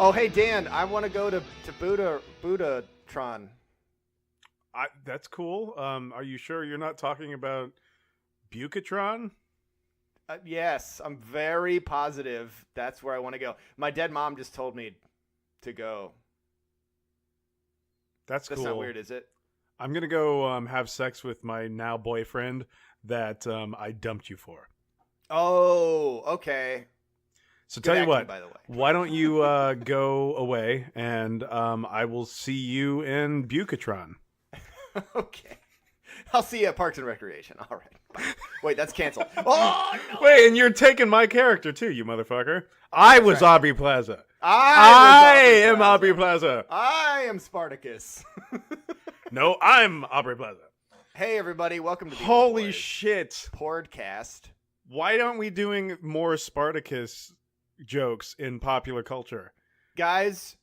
Oh, hey, Dan, I want to go to Buddha-tron. That's cool. Are you sure you're not talking about Bucatron? Yes, I'm very positive that's where I want to go. My dead mom just told me to go. That's cool. That's not weird, is it? I'm going to go have sex with my now boyfriend that I dumped you for. Oh, okay. So Good tell you acting, what, by the way. why don't you go away and I will see you in Bucatron. Okay. I'll see you at Parks and Recreation. All right. Bye. Wait, that's canceled. Oh, no. Wait, and you're taking my character too, you motherfucker. I was right. Aubrey Plaza. I am Aubrey Plaza. I am Spartacus. No, I'm Aubrey Plaza. Hey, everybody. Welcome to the Holy shit. podcast. Why aren't we doing more Spartacus jokes in popular culture? Guys,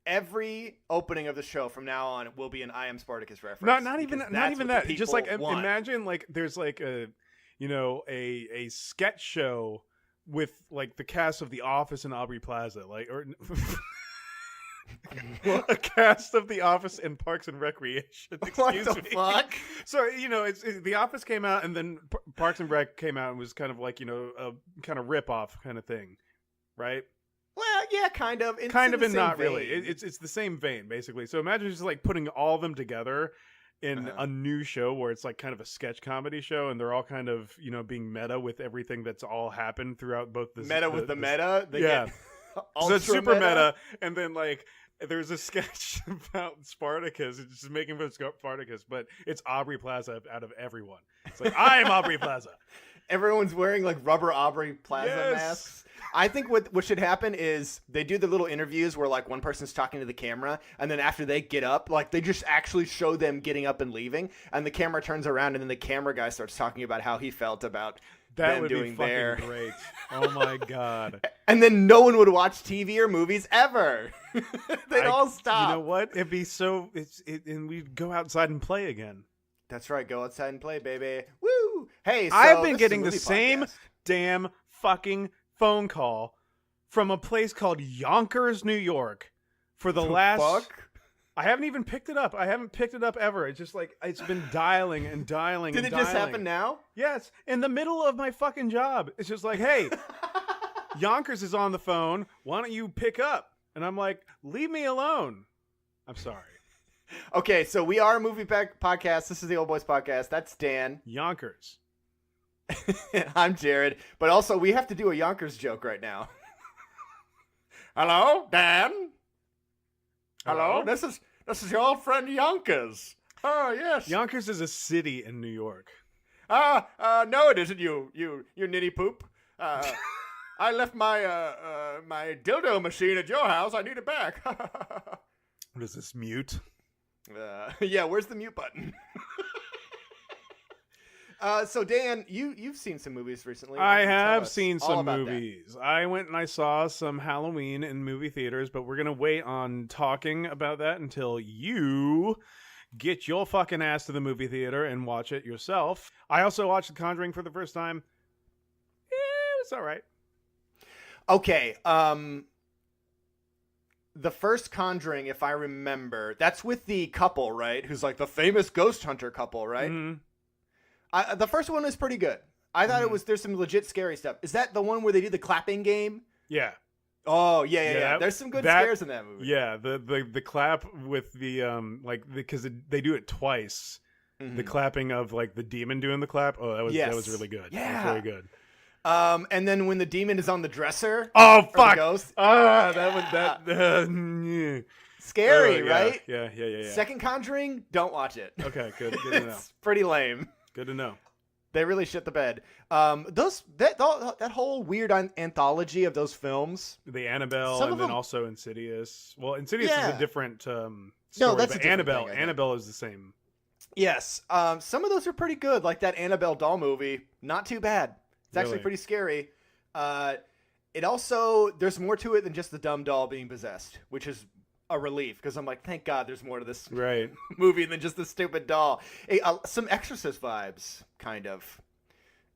every opening of the show from now on will be an I Am Spartacus reference. Not even that. Just like imagine like there's like a sketch show with like the cast of The Office and Aubrey Plaza, like or a cast of The Office and Parks and Recreation. Excuse what the me. fuck? So it's The Office came out and then Parks and Rec came out and was kind of like a kind of rip off kind of thing, right? Well, yeah, kind of. It's kind of, and not vein. really. It's the same vein, basically. So imagine just like putting all of them together in a new show where it's like kind of a sketch comedy show, and they're all kind of being meta with everything that's all happened throughout both the meta. They yeah, so it's super meta, and then like there's a sketch about Spartacus. It's just making fun of Spartacus, but it's Aubrey Plaza out of everyone. It's like I'm Aubrey Plaza. Everyone's wearing like rubber Aubrey Plaza masks. I think what should happen is they do the little interviews where like one person's talking to the camera, and then after they get up, like they just actually show them getting up and leaving, and the camera turns around, and then the camera guy starts talking about how he felt about them doing fucking great. Oh my god. And then no one would watch TV or movies ever. They'd all stop. You know what? It'd be so and we'd go outside and play again. That's right. Go outside and play, baby. Woo! Hey, so I've been getting the podcast. same damn fucking phone call from a place called Yonkers, New York for the last... Fuck? I haven't even picked it up. I haven't picked it up ever. It's just like, it's been dialing and dialing Did and it just happen now? Yes. In the middle of my fucking job. It's just like, hey, Yonkers is on the phone. Why don't you pick up? And I'm like, leave me alone. I'm sorry. Okay, so we are a movie podcast. This is the Old Boys Podcast. That's Dan. Yonkers. I'm Jared. But also, we have to do a Yonkers joke right now. Hello, Dan? Hello? This is your old friend Yonkers. Oh, yes. Yonkers is a city in New York. No, it isn't, you nitty poop. I left my my dildo machine at your house. I need it back. What is this, mute? Yeah, where's the mute button? So Dan, you've seen some movies recently. I have seen some movies. I went and I saw some Halloween in movie theaters, but we're going to wait on talking about that until you get your fucking ass to the movie theater and watch it yourself. I also watched The Conjuring for the first time. It's all right. Okay, the first Conjuring, if I remember, that's with the couple, right? Who's like the famous ghost hunter couple, right? Mm-hmm. The first one was pretty good. I thought there's some legit scary stuff. Is that the one where they do the clapping game? Yeah. Oh, yeah. There's some good scares in that movie. Yeah, the clap with the because they do it twice. Mm-hmm. The clapping of like the demon doing the clap. Oh, that was really good. Yeah. That was very good. And then when the demon is on the dresser. Oh fuck! Ghost, scary, right? Yeah. Second Conjuring, don't watch it. Okay, good to know. It's pretty lame. Good to know. They really shit the bed. That whole weird anthology of those films. The Annabelle, and then also Insidious. Well, Insidious is a different story. No, that's but a different Annabelle. thing, Annabelle is the same. Yes. Some of those are pretty good, like that Annabelle doll movie. Not too bad. It's actually pretty scary. It also, there's more to it than just the dumb doll being possessed, which is a relief because I'm like, thank God there's more to this movie than just the stupid doll. Some Exorcist vibes, kind of.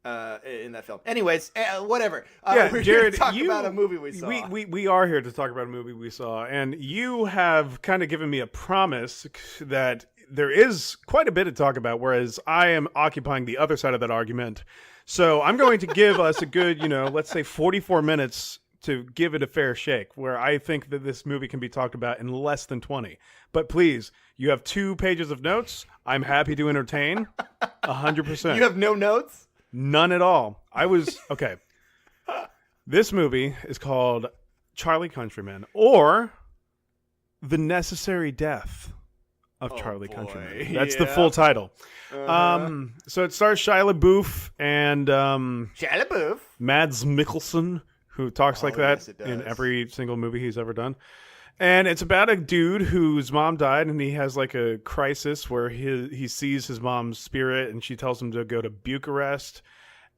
in that film. Anyways, whatever. Yeah, we're Jared, here to talk about a movie we saw. We are here to talk about a movie we saw, and you have kind of given me a promise that there is quite a bit to talk about, whereas I am occupying the other side of that argument. So I'm going to give us a good, let's say 44 minutes to give it a fair shake, where I think that this movie can be talked about in less than 20. But please, you have 2 pages of notes. I'm happy to entertain 100%. You have no notes? None at all. Okay. This movie is called Charlie Countryman, or The Necessary Death of Charlie Countryman. That's the full title. So it stars Shia LaBeouf and Shia LaBeouf, Mads Mikkelsen, who talks like that in every single movie he's ever done. And it's about a dude whose mom died, and he has like a crisis where he sees his mom's spirit, and she tells him to go to Bucharest,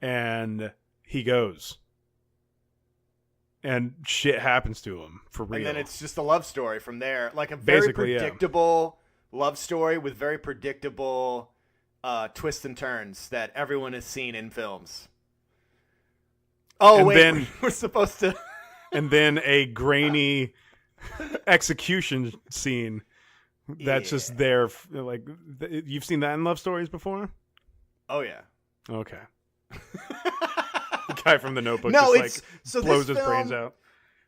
and he goes. And shit happens to him, for real. And then it's just a love story from there. Like a very predictable love story with very predictable twists and turns that everyone has seen in films. Oh, and wait, we're supposed to... And then a grainy... execution scene that's just there. Like, you've seen that in love stories before? Oh yeah. Okay. The guy from The Notebook blows his brains out.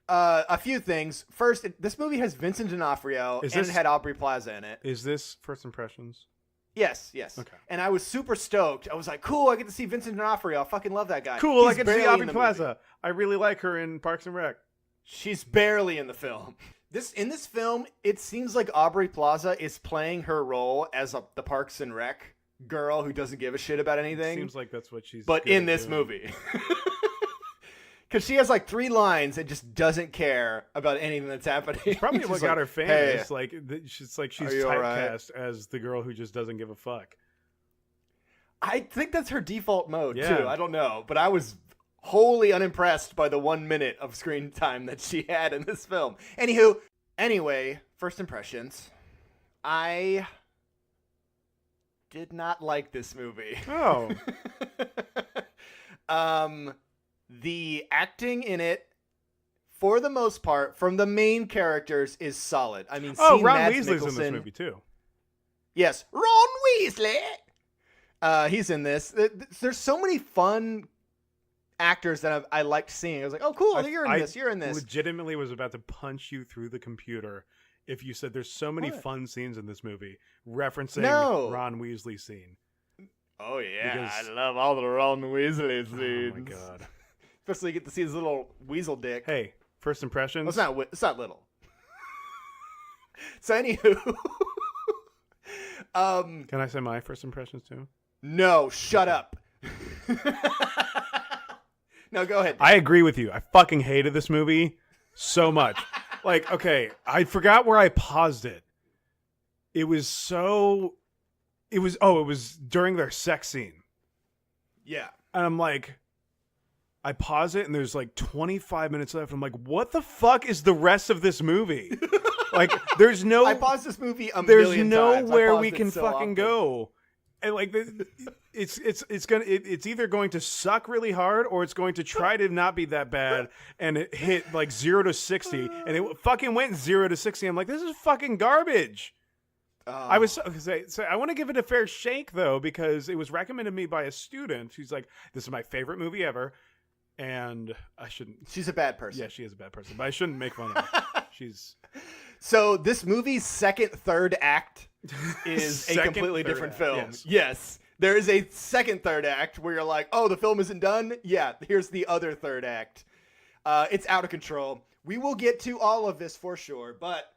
A few things. First, this movie has Vincent D'Onofrio and it had Aubrey Plaza in it. Is this First Impressions? Yes. Okay. And I was super stoked. I was like, cool, I get to see Vincent D'Onofrio. I fucking love that guy. Cool, I get to see Aubrey Plaza. Movie. I really like her in Parks and Rec. She's barely in the film. In this film, it seems like Aubrey Plaza is playing her role as the Parks and Rec girl who doesn't give a shit about anything. Seems like that's what she's. But in this movie, because she has like 3 lines and just doesn't care about anything that's happening. Probably what got her famous. Hey, she's typecast as the girl who just doesn't give a fuck. I think that's her default mode too. I don't know, but I was wholly unimpressed by the 1 minute of screen time that she had in this film. Anyway, first impressions. I did not like this movie. Oh. The acting in it, for the most part, from the main characters, is solid. I mean, Ron Weasley's in this movie too. Yes, Ron Weasley. He's in this. There's so many fun actors that I liked seeing. I was like, oh, cool, you're in this. You're in this. Legitimately was about to punch you through the computer if you said there's so many fun scenes in this movie referencing Ron Weasley scene. Oh, yeah. I love all the Ron Weasley scenes. Oh, my God. Especially you get to see his little weasel dick. Hey, first impressions? Well, it's not little. So, anywho. Can I say my first impressions, too? No, shut up. No, go ahead. I agree with you. I fucking hated this movie so much. Like, okay, I forgot where I paused it. It was during their sex scene. Yeah. And I'm like, I pause it and there's like 25 minutes left. I'm like, what the fuck is the rest of this movie? Like, there's no... I paused this movie a million times. There's nowhere we can fucking go. And like it's either going to suck really hard or it's going to try to not be that bad and it hit like 0 to 60 and it fucking went 0 to 60. I'm like, this is fucking garbage. I want to give it a fair shake though, because it was recommended to me by a student who's like, this is my favorite movie ever, and I shouldn't. She's a bad person. Yeah, she is a bad person, but I shouldn't make fun of her. She's. So this movie's third act is a completely different film. Yes. There is a third act where you're like, oh, the film isn't done? Yeah, here's the other third act. It's out of control. We will get to all of this for sure, but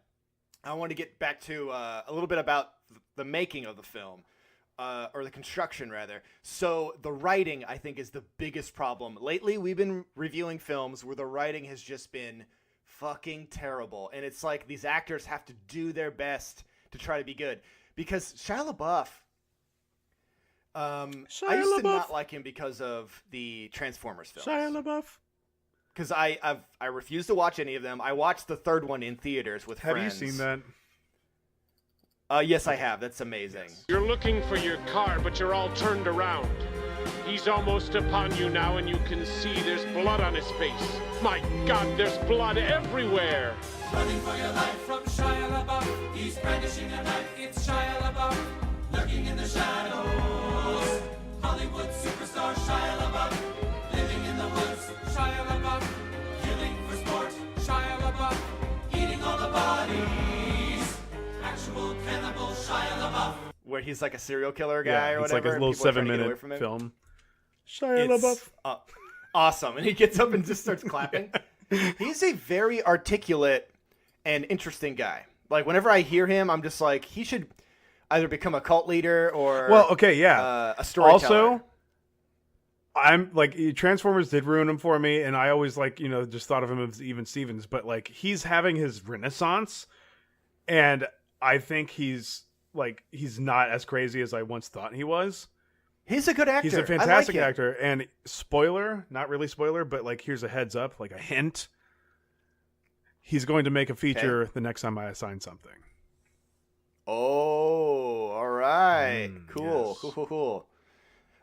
I want to get back to a little bit about the making of the film, or the construction, rather. So the writing, I think, is the biggest problem. Lately, we've been reviewing films where the writing has just been fucking terrible. And it's like these actors have to do their best to try to be good. Because Shia LaBeouf, I used to not like him because of the Transformers films. Shia LaBeouf. Because I refuse to watch any of them. I watched the third one in theaters with friends. Have you seen that? Yes, I have. That's amazing. You're looking for your car, but you're all turned around. He's almost upon you now, and you can see there's blood on his face. My God, there's blood everywhere. Running for your life from Shia LaBeouf. He's brandishing a knife. It's Shia LaBeouf. Lurking in the shadows. Hollywood superstar Shia LaBeouf. Living in the woods, Shia LaBeouf. Killing for sport, Shia LaBeouf. Eating all the bodies. Actual cannibal Shia LaBeouf. Where he's like a serial killer guy or it's whatever. like a little 7-minute film. Shia It's LaBeouf. awesome. And he gets up and just starts clapping. He's a very articulate and interesting guy. Like, whenever I hear him, I'm just like, he should either become a cult leader or a storyteller. Also, I'm like, Transformers did ruin him for me, and I always just thought of him as Even Stevens, but like, he's having his renaissance, and I think he's not as crazy as I once thought he was. He's a good actor. He's a fantastic actor, and spoiler, not really spoiler, but like, here's a heads up, like a hint. He's going to make a feature the next time I assign something. Oh, all right. Cool, yes. cool.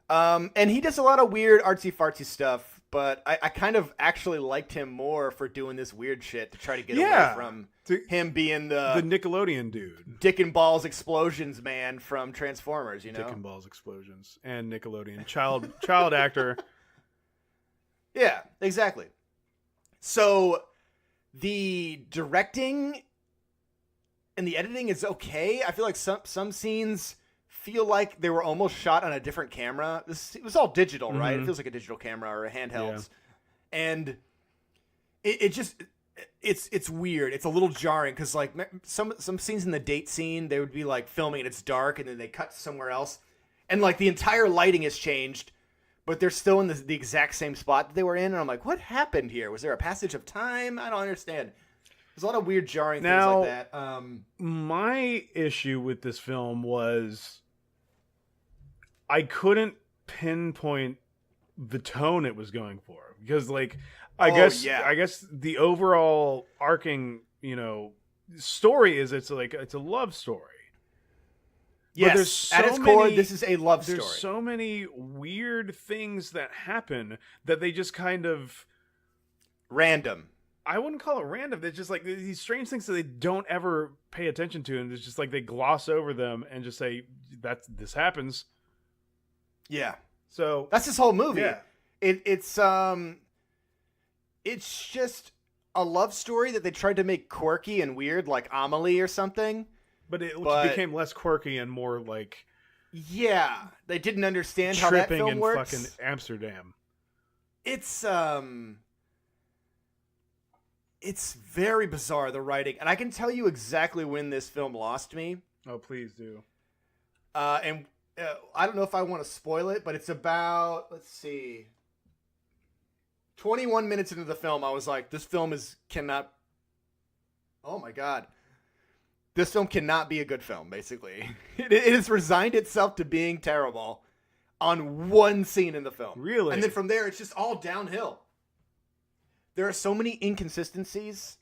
And he does a lot of weird artsy-fartsy stuff, but I kind of actually liked him more for doing this weird shit to try to get away from him being the Nickelodeon dude. Dick and Balls Explosions man from Transformers, you know? Dick and Balls Explosions and Nickelodeon. Child actor. Yeah, exactly. So the directing and the editing is okay. I feel like some scenes feel like they were almost shot on a different camera. It was all digital, right? It feels like a digital camera or a handheld. Yeah. And it's weird. It's a little jarring because like some scenes in the date scene, they would be like filming and it's dark and then they cut somewhere else. And like the entire lighting has changed, but they're still in the exact same spot that they were in. And I'm like, what happened here? Was there a passage of time? I don't understand. There's a lot of weird jarring things like that. My issue with this film was I couldn't pinpoint the tone it was going for because, like, I guess the overall arcing, story is it's a love story. Yes, at its core, this is a love story. There's so many weird things that happen that they just kind of random. I wouldn't call it random. It's just like these strange things that they don't ever pay attention to, and it's just like they gloss over them and just say this happens. Yeah. So that's this whole movie. Yeah. It's just a love story that they tried to make quirky and weird, like Amelie or something. But it became less quirky and more like they didn't understand how that film works. Tripping in fucking Amsterdam. It's very bizarre, the writing, and I can tell you exactly when this film lost me. Oh, please do. I don't know if I want to spoil it, but it's about 21 minutes into the film. I was like, this film cannot. Oh my god. This film cannot be a good film, basically. It has resigned itself to being terrible on one scene in the film. Really? And then from there, it's just all downhill. There are so many inconsistencies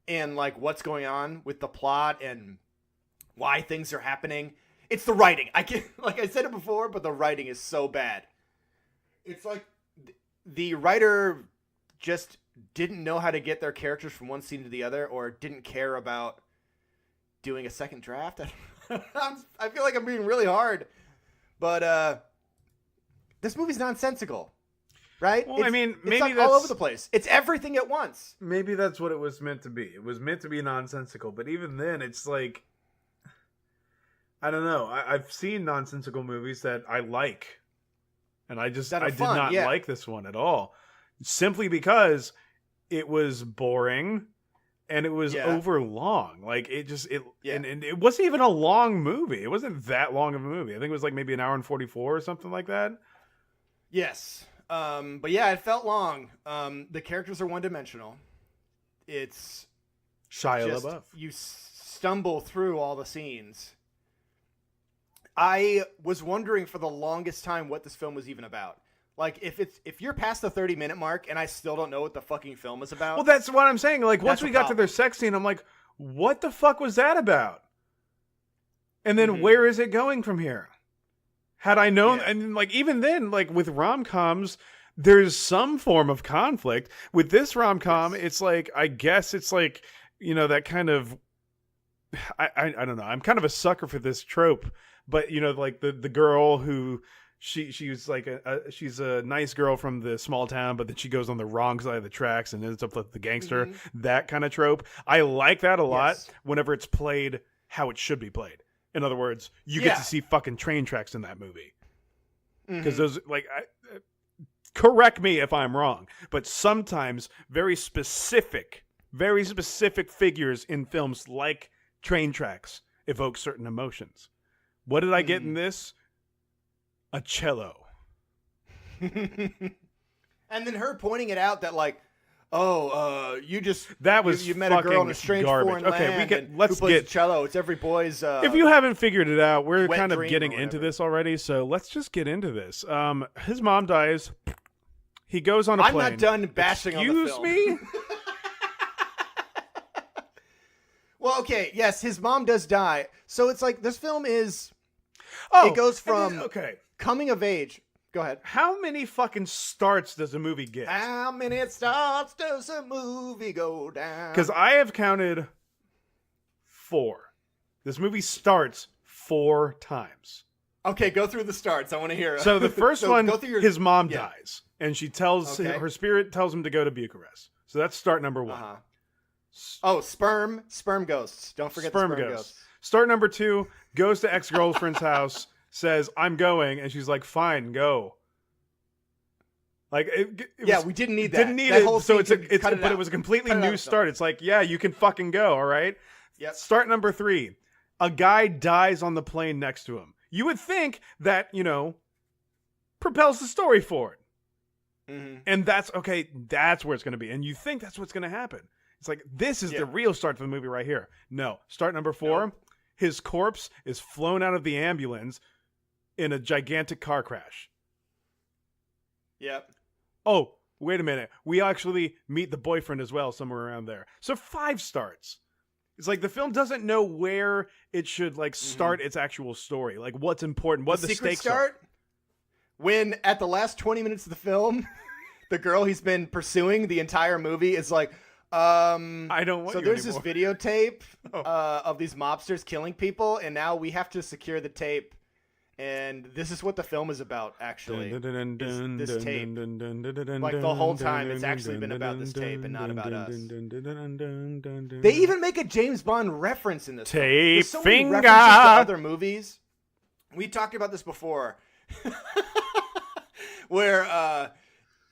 in like what's going on with the plot and why things are happening. It's the writing. Like I said it before, but the writing is so bad. It's like the writer just didn't know how to get their characters from one scene to the other or didn't care about doing a second draft. I feel like I'm being really hard, but this movie's nonsensical, right? Well, maybe it's like that's all over the place. It's everything at once. Maybe that's what it was meant to be. It was meant to be nonsensical, but even then, it's like I don't know. I've seen nonsensical movies that I like, and I did not like this one at all, simply because it was boring. And it was over long. Like and it wasn't even a long movie. It wasn't that long of a movie. I think it was like maybe an hour and 44 or something like that. Yes. But yeah, it felt long. The characters are one-dimensional. It's Shia LaBeouf. You stumble through all the scenes. I was wondering for the longest time what this film was even about. Like, if you're past the 30-minute mark and I still don't know what the fucking film is about... Well, that's what I'm saying. Like, once we got to their sex scene, I'm like, what the fuck was that about? And then where is it going from here? Had I known, and like even then, like with rom-coms, there's some form of conflict. With this rom-com, it's like, I guess it's like, you know, that kind of, I don't know. I'm kind of a sucker for this trope, but you know, like the girl who she's like she's a nice girl from the small town, but then she goes on the wrong side of the tracks and ends up with the gangster. That kind of trope. I like that a lot whenever it's played how it should be played. In other words, you get to see fucking train tracks in that movie. Because those, like, correct me if I'm wrong, but sometimes very specific figures in films like train tracks evoke certain emotions. What did I get in this? A cello. And then her pointing it out that, like, that was you met a girl in a strange garbage. foreign land. Let's who plays the cello. It's every boy's. If you haven't figured it out, we're kind of getting into into this already, so let's just get into this. His mom dies. He goes on a plane. I'm not done bashing on the film. Excuse me? Well, okay, yes, his mom does die. So it's like this film is. It goes from coming of age. Go ahead. How many fucking starts does a movie get? How many starts does a movie go down? Because I have counted 4. This movie starts 4 times. Okay, go through the starts. I want to hear it. So the first one, his mom dies, and she tells her spirit tells him to go to Bucharest. So that's start number 1. Oh, sperm ghosts. Don't forget the sperm ghosts. Start number 2, goes to ex-girlfriend's house. Says, I'm going, and she's like, fine, go. Like, we didn't need that. Didn't need that it. Whole so it was a completely new start. It's like, yeah, you can fucking go, all right? Yep. Start number 3. A guy dies on the plane next to him. You would think that, you know, propels the story forward. And that's where it's going to be. And you think that's what's going to happen. It's like, this is the real start to the movie right here. No. Start number 4, his corpse is flown out of the ambulance in a gigantic car crash. Yep. Oh, wait a minute. We actually meet the boyfriend as well somewhere around there. So 5 starts. It's like the film doesn't know where it should like start its actual story. Like what's important, what the stakes are. When at the last 20 minutes of the film, the girl he's been pursuing the entire movie is like, I don't want so you there's anymore. this videotape of these mobsters killing people, and now we have to secure the tape. And this is what the film is about, actually. This tape. Like the whole time, it's actually been about this tape and not about us. They even make a James Bond reference in this film. Tape so finger. References to other movies. We talked about this before. Where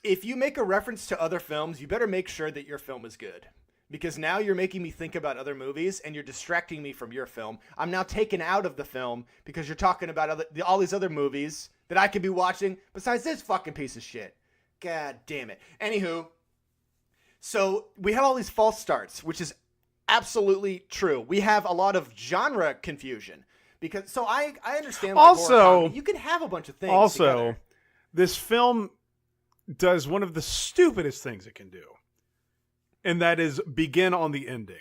if you make a reference to other films, you better make sure that your film is good. Because now you're making me think about other movies and you're distracting me from your film. I'm now taken out of the film because you're talking about all these other movies that I could be watching besides this fucking piece of shit. God damn it. Anywho, so we have all these false starts, which is absolutely true. We have a lot of genre confusion. Because I understand like also you can have a bunch of things also together. This film does one of the stupidest things it can do. And that is begin on the ending.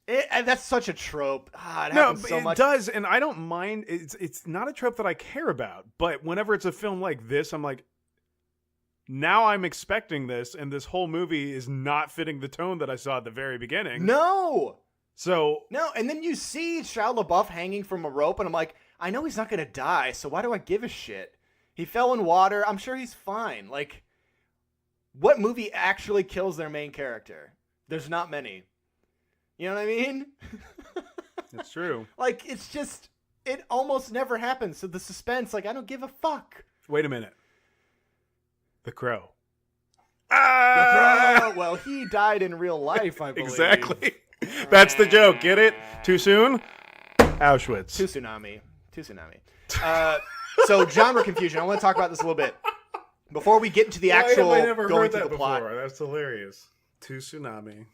And that's such a trope. It happens so much. It does, and I don't mind. It's not a trope that I care about. But whenever it's a film like this, I'm like, now I'm expecting this, and this whole movie is not fitting the tone that I saw at the very beginning. No, and then you see Shia LaBeouf hanging from a rope, and I'm like, I know he's not going to die, so why do I give a shit? He fell in water. I'm sure he's fine. Like, what movie actually kills their main character? There's not many. You know what I mean? It's true. Like, it's just, it almost never happens. So the suspense, like, I don't give a fuck. Wait a minute. The Crow. The Crow. Well, he died in real life, I believe. Exactly. That's the joke. Get it? Too soon? Auschwitz. Too tsunami. So genre confusion. I want to talk about this a little bit. Before we get into the actual going through the plot. That's hilarious. To tsunami.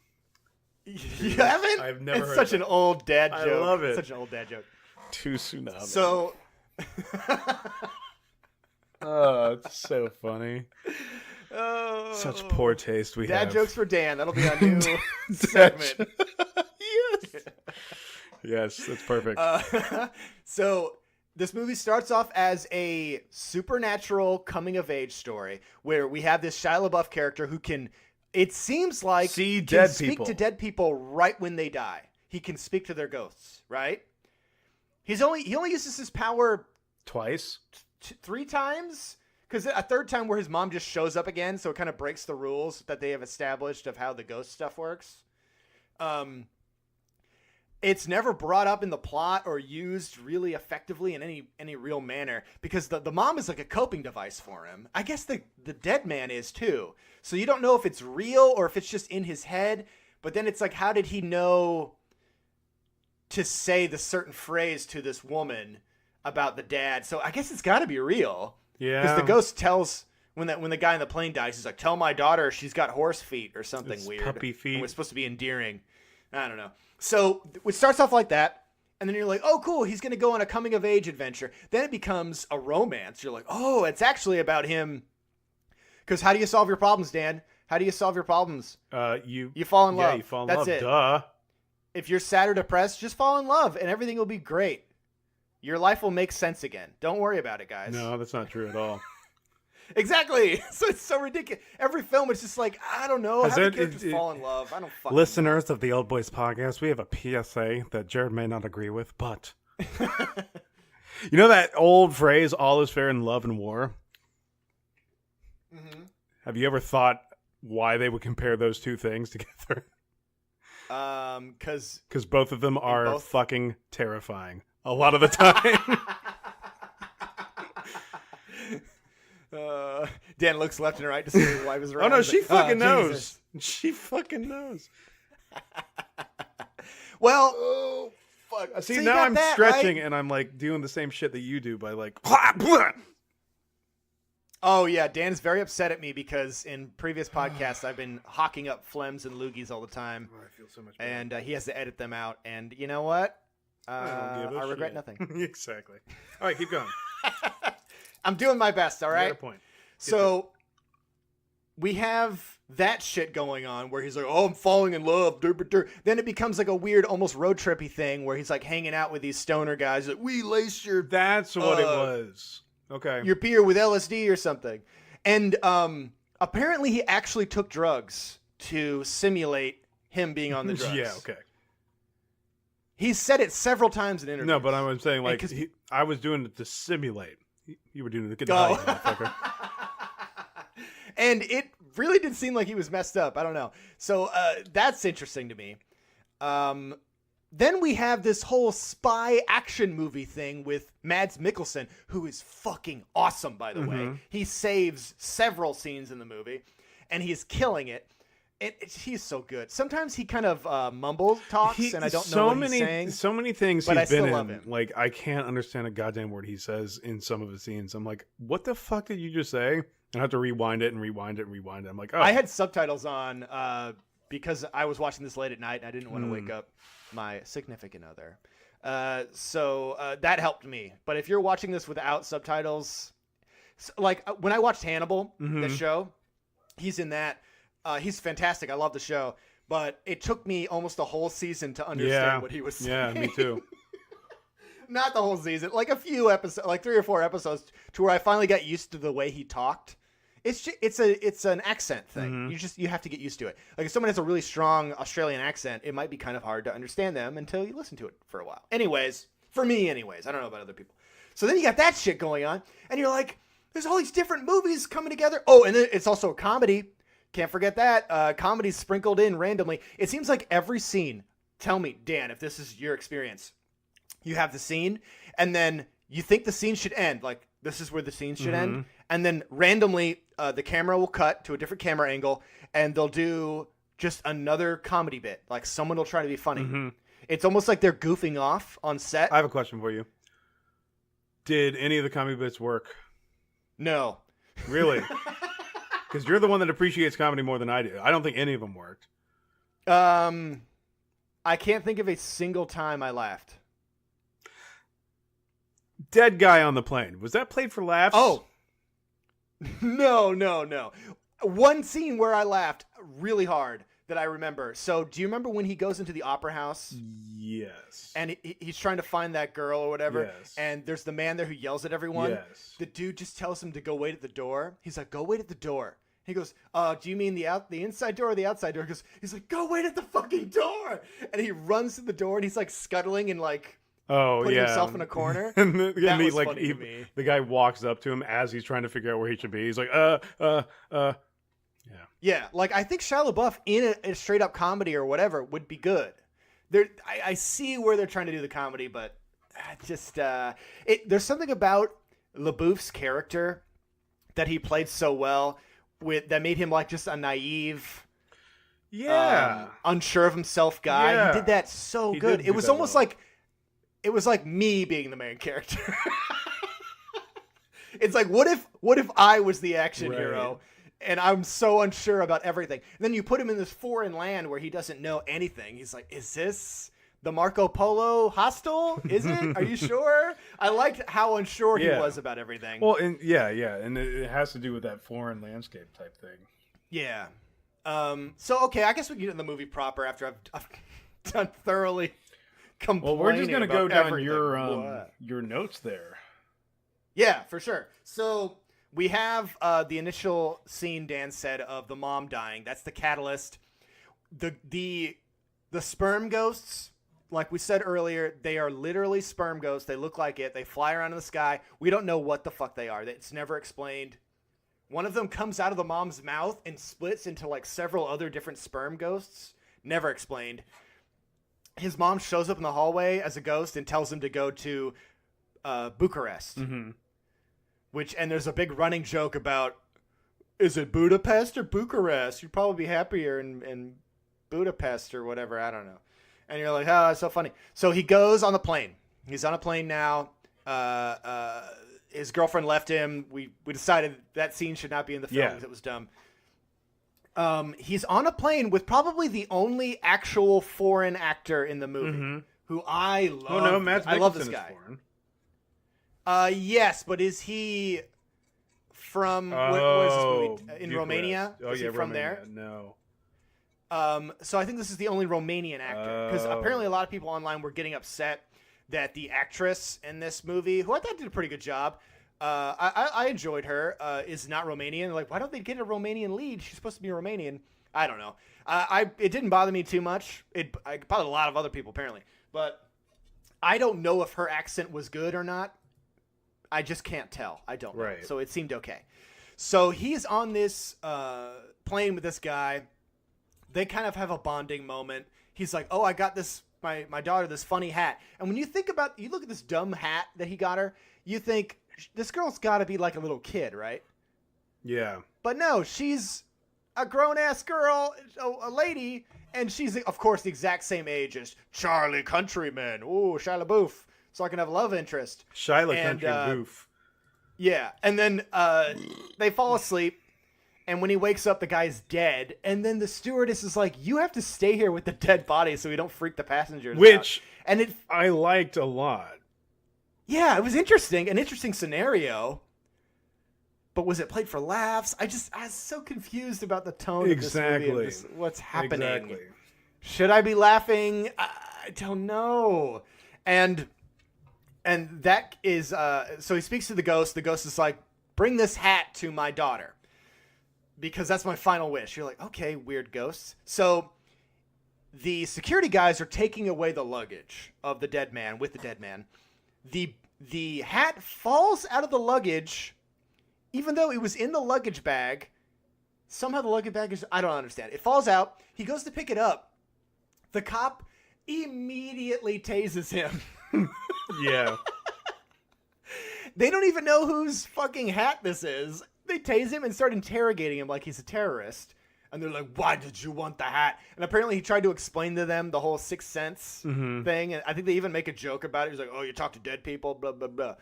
You haven't? I've never heard such an old dad joke. I love it. Such an old dad joke. To tsunami. So oh, it's so funny. Such poor taste we have. Dad jokes for Dan. That'll be our new segment. Yes. Yes, that's perfect. So This movie starts off as a supernatural coming-of-age story where we have this Shia LaBeouf character who can, it seems like, see can dead speak people. to dead people right when they die. He can speak to their ghosts, right? He only uses his power twice, 3 times, because a third time where his mom just shows up again, so it kind of breaks the rules that they have established of how the ghost stuff works. It's never brought up in the plot or used really effectively in any real manner because the mom is like a coping device for him. I guess the dead man is too. So you don't know if it's real or if it's just in his head. But then it's like, how did he know to say the certain phrase to this woman about the dad? So I guess it's got to be real. Yeah. Because the ghost tells when the guy in the plane dies, he's like, "Tell my daughter she's got horse feet or something It's weird." puppy feet. And it was supposed to be endearing. I don't know. So it starts off like that, and then you're like, oh, cool, he's going to go on a coming-of-age adventure. Then it becomes a romance. You're like, oh, it's actually about him. Because how do you solve your problems, Dan? How do you solve your problems? You fall in love. Yeah, you fall in That's love. it. Duh. If you're sad or depressed, just fall in love, and everything will be great. Your life will make sense again. Don't worry about it, guys. No, that's not true at all. Exactly. So it's so ridiculous. Every film is just like, I don't know. How do characters fall in love? I don't fucking Listeners of the Old Boys podcast, we have a PSA that Jared may not agree with, but you know that old phrase, all is fair in love and war? Mm-hmm. Have you ever thought why they would compare those two things together? Because both of them are fucking terrifying a lot of the time. Dan looks left and right to see his wife is Oh around. no, she fucking knows. Jesus. She fucking knows. Well, oh, fuck. See, So you now got I'm that, stretching right? and I'm like doing the same shit that you do by like. Oh yeah, Dan's very upset at me because in previous podcasts I've been hawking up phlegms and loogies all the time, I feel so much better. and he has to edit them out. And you know what? I don't give a I regret shit. nothing. Exactly. All right, keep going. I'm doing my best. All You got right. a point. So we have that shit going on where he's like, oh, I'm falling in love. Then it becomes like a weird, almost road trippy thing where he's like hanging out with these stoner guys. Like, we lace That's what it was. Okay. your beer with LSD or something. And apparently he actually took drugs to simulate him being on the drugs. Yeah, okay. He's said it several times in interviews. No, but I'm saying like I was doing it to simulate. You were doing it to get the high, motherfucker. And it really did seem like he was messed up. I don't know. So that's interesting to me. Then we have this whole spy action movie thing with Mads Mikkelsen, who is fucking awesome, by the way. He saves several scenes in the movie, and he's killing it. He's so good. Sometimes he kind of mumble talks, and I don't know what he's saying. So many things but I he's been still love in. him. Like, I can't understand a goddamn word he says in some of his scenes. I'm like, what the fuck did you just say? And I have to rewind it and rewind it and rewind it. I'm like, oh. I had subtitles on because I was watching this late at night, and I didn't want to wake up my significant other. So that helped me. But if you're watching this without subtitles, like when I watched Hannibal, the show, he's in that. He's fantastic. I love the show. But it took me almost a whole season to understand what he was saying. Yeah, me too. Not the whole season. Like a few episodes, like 3 or 4 episodes, to where I finally got used to the way he talked. It's an accent thing. You have to get used to it. Like if someone has a really strong Australian accent, it might be kind of hard to understand them until you listen to it for a while. Anyways, for me, I don't know about other people. So then you got that shit going on, and you're like, there's all these different movies coming together. Oh, and then it's also a comedy. Can't forget that. Comedy's sprinkled in randomly. It seems like every scene. Tell me, Dan, if this is your experience. You have the scene, and then you think the scene should end. Like this is where the scene should end, and then randomly the camera will cut to a different camera angle, and they'll do just another comedy bit. Like someone will try to be funny. It's almost like they're goofing off on set. I have a question for you. Did any of the comedy bits work? No. Really? Because you're the one that appreciates comedy more than I do. I don't think any of them worked. I can't think of a single time I laughed. Dead guy on the plane. Was that played for laughs? Oh. No. One scene where I laughed really hard that I remember. So do you remember when he goes into the opera house? Yes. And he's trying to find that girl or whatever. Yes. And there's the man there who yells at everyone. Yes. The dude just tells him to go wait at the door. He's like, go wait at the door. He goes, do you mean the inside door or the outside door? He's like, go wait at the fucking door. And he runs to the door and he's like scuttling and like putting himself in a corner. And that was funny to me. The guy walks up to him as he's trying to figure out where he should be. He's like, Yeah, like I think Shia LaBeouf in a straight up comedy or whatever would be good. I see where they're trying to do the comedy, but there's something about LaBeouf's character that he played so well that made him like just a naive, unsure of himself guy. Yeah. He did that so good. It was almost like it was like me being the main character. It's like what if I was the action hero? And I'm so unsure about everything. And then you put him in this foreign land where he doesn't know anything. He's like, is this the Marco Polo hostel? Is it? Are you sure? I liked how unsure he was about everything. Well, and and it has to do with that foreign landscape type thing. Yeah. So, okay, I guess we can get in the movie proper after I've done thoroughly complaining. Well, we're just going to go down everything. your notes there. Yeah, for sure. So we have the initial scene Dan said of the mom dying. That's the catalyst. The sperm ghosts, like we said earlier, they are literally sperm ghosts. They look like it. They fly around in the sky. We don't know what the fuck they are. It's never explained. One of them comes out of the mom's mouth and splits into like several other different sperm ghosts. Never explained. His mom shows up in the hallway as a ghost and tells him to go to Bucharest. Mm-hmm. And there's a big running joke about, is it Budapest or Bucharest? You'd probably be happier in Budapest or whatever. I don't know. And you're like, oh, that's so funny. So he goes on the plane. He's on a plane now. His girlfriend left him. We decided that scene should not be in the film because it was dumb. He's on a plane with probably the only actual foreign actor in the movie who I love. Oh, no, Matt Mikkelson, I love this is guy. foreign. Yes, but is he from where is this movie? In Romania? Oh, is he from Romania. there? No. So I think this is the only Romanian actor because apparently a lot of people online were getting upset that the actress in this movie, who I thought did a pretty good job, I enjoyed her, is not Romanian. Like, why don't they get a Romanian lead? She's supposed to be Romanian. I don't know. It didn't bother me too much. It bothered a lot of other people apparently, but I don't know if her accent was good or not. I just can't tell. I don't know. Right. So it seemed okay. So he's on this plane with this guy. They kind of have a bonding moment. He's like, oh, I got this, my daughter, this funny hat. And when you look at this dumb hat that he got her, you think, this girl's got to be like a little kid, right? Yeah. But no, she's a grown-ass girl, a lady, and she's, of course, the exact same age as Charlie Countryman. Ooh, Shia LaBeouf. So I can have a love interest. Countryman. Yeah, and then they fall asleep, and when he wakes up, the guy's dead. And then the stewardess is like, "You have to stay here with the dead body so we don't freak the passengers out." And I liked a lot. Yeah, it was interesting, an interesting scenario. But was it played for laughs? I was so confused about the tone of this movie. What's happening? Exactly. Should I be laughing? I don't know. And that is, so he speaks to the ghost. The ghost is like, bring this hat to my daughter because that's my final wish. You're like, okay, weird ghosts. So the security guys are taking away the luggage of the dead man with the dead man. The hat falls out of the luggage, even though it was in the luggage bag. Somehow the luggage bag is, I don't understand. It falls out. He goes to pick it up. The cop immediately tases him. Yeah. They don't even know whose fucking hat this is. They tase him and start interrogating him like he's a terrorist. And they're like, why did you want the hat? And apparently he tried to explain to them the whole Sixth Sense thing. And I think they even make a joke about it. He's like, oh, you talk to dead people, blah, blah, blah.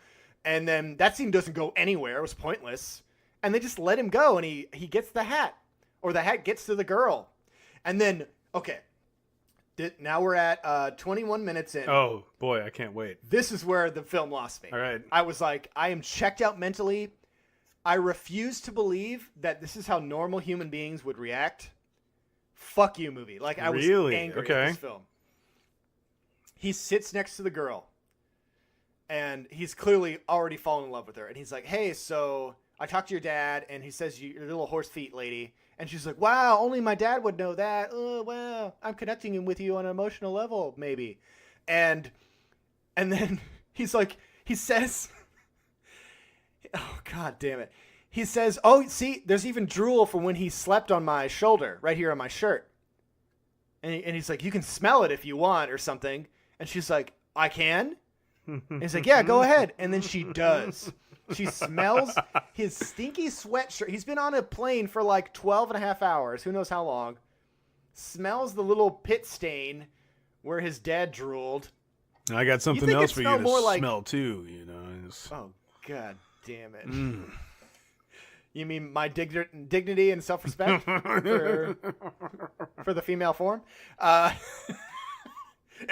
And then that scene doesn't go anywhere. It was pointless. And they just let him go. And he gets the hat. Or the hat gets to the girl. And then, okay. Now we're at 21 minutes in. Oh, boy, I can't wait. This is where the film lost me. All right. I was like, I am checked out mentally. I refuse to believe that this is how normal human beings would react. Fuck you, movie. Like, I was really angry at this film. he sits next to the girl, and he's clearly already fallen in love with her. And he's like, hey, so I talked to your dad, and he says you're a little horse feet lady. And she's like, wow, only my dad would know that. Oh, wow, I'm connecting with you on an emotional level, maybe. And then he's like, he says, oh, God damn it. He says, oh, see, there's even drool from when he slept on my shoulder, right here on my shirt. And he's like, you can smell it if you want or something. And she's like, I can? And he's like, yeah, go ahead. And then she does. She smells his stinky sweatshirt. He's been on a plane for like 12 and a half hours. Who knows how long. Smells the little pit stain where his dad drooled. I got something else for you to smell too, you know. Oh, God damn it. You mean my dignity and self-respect for the female form? And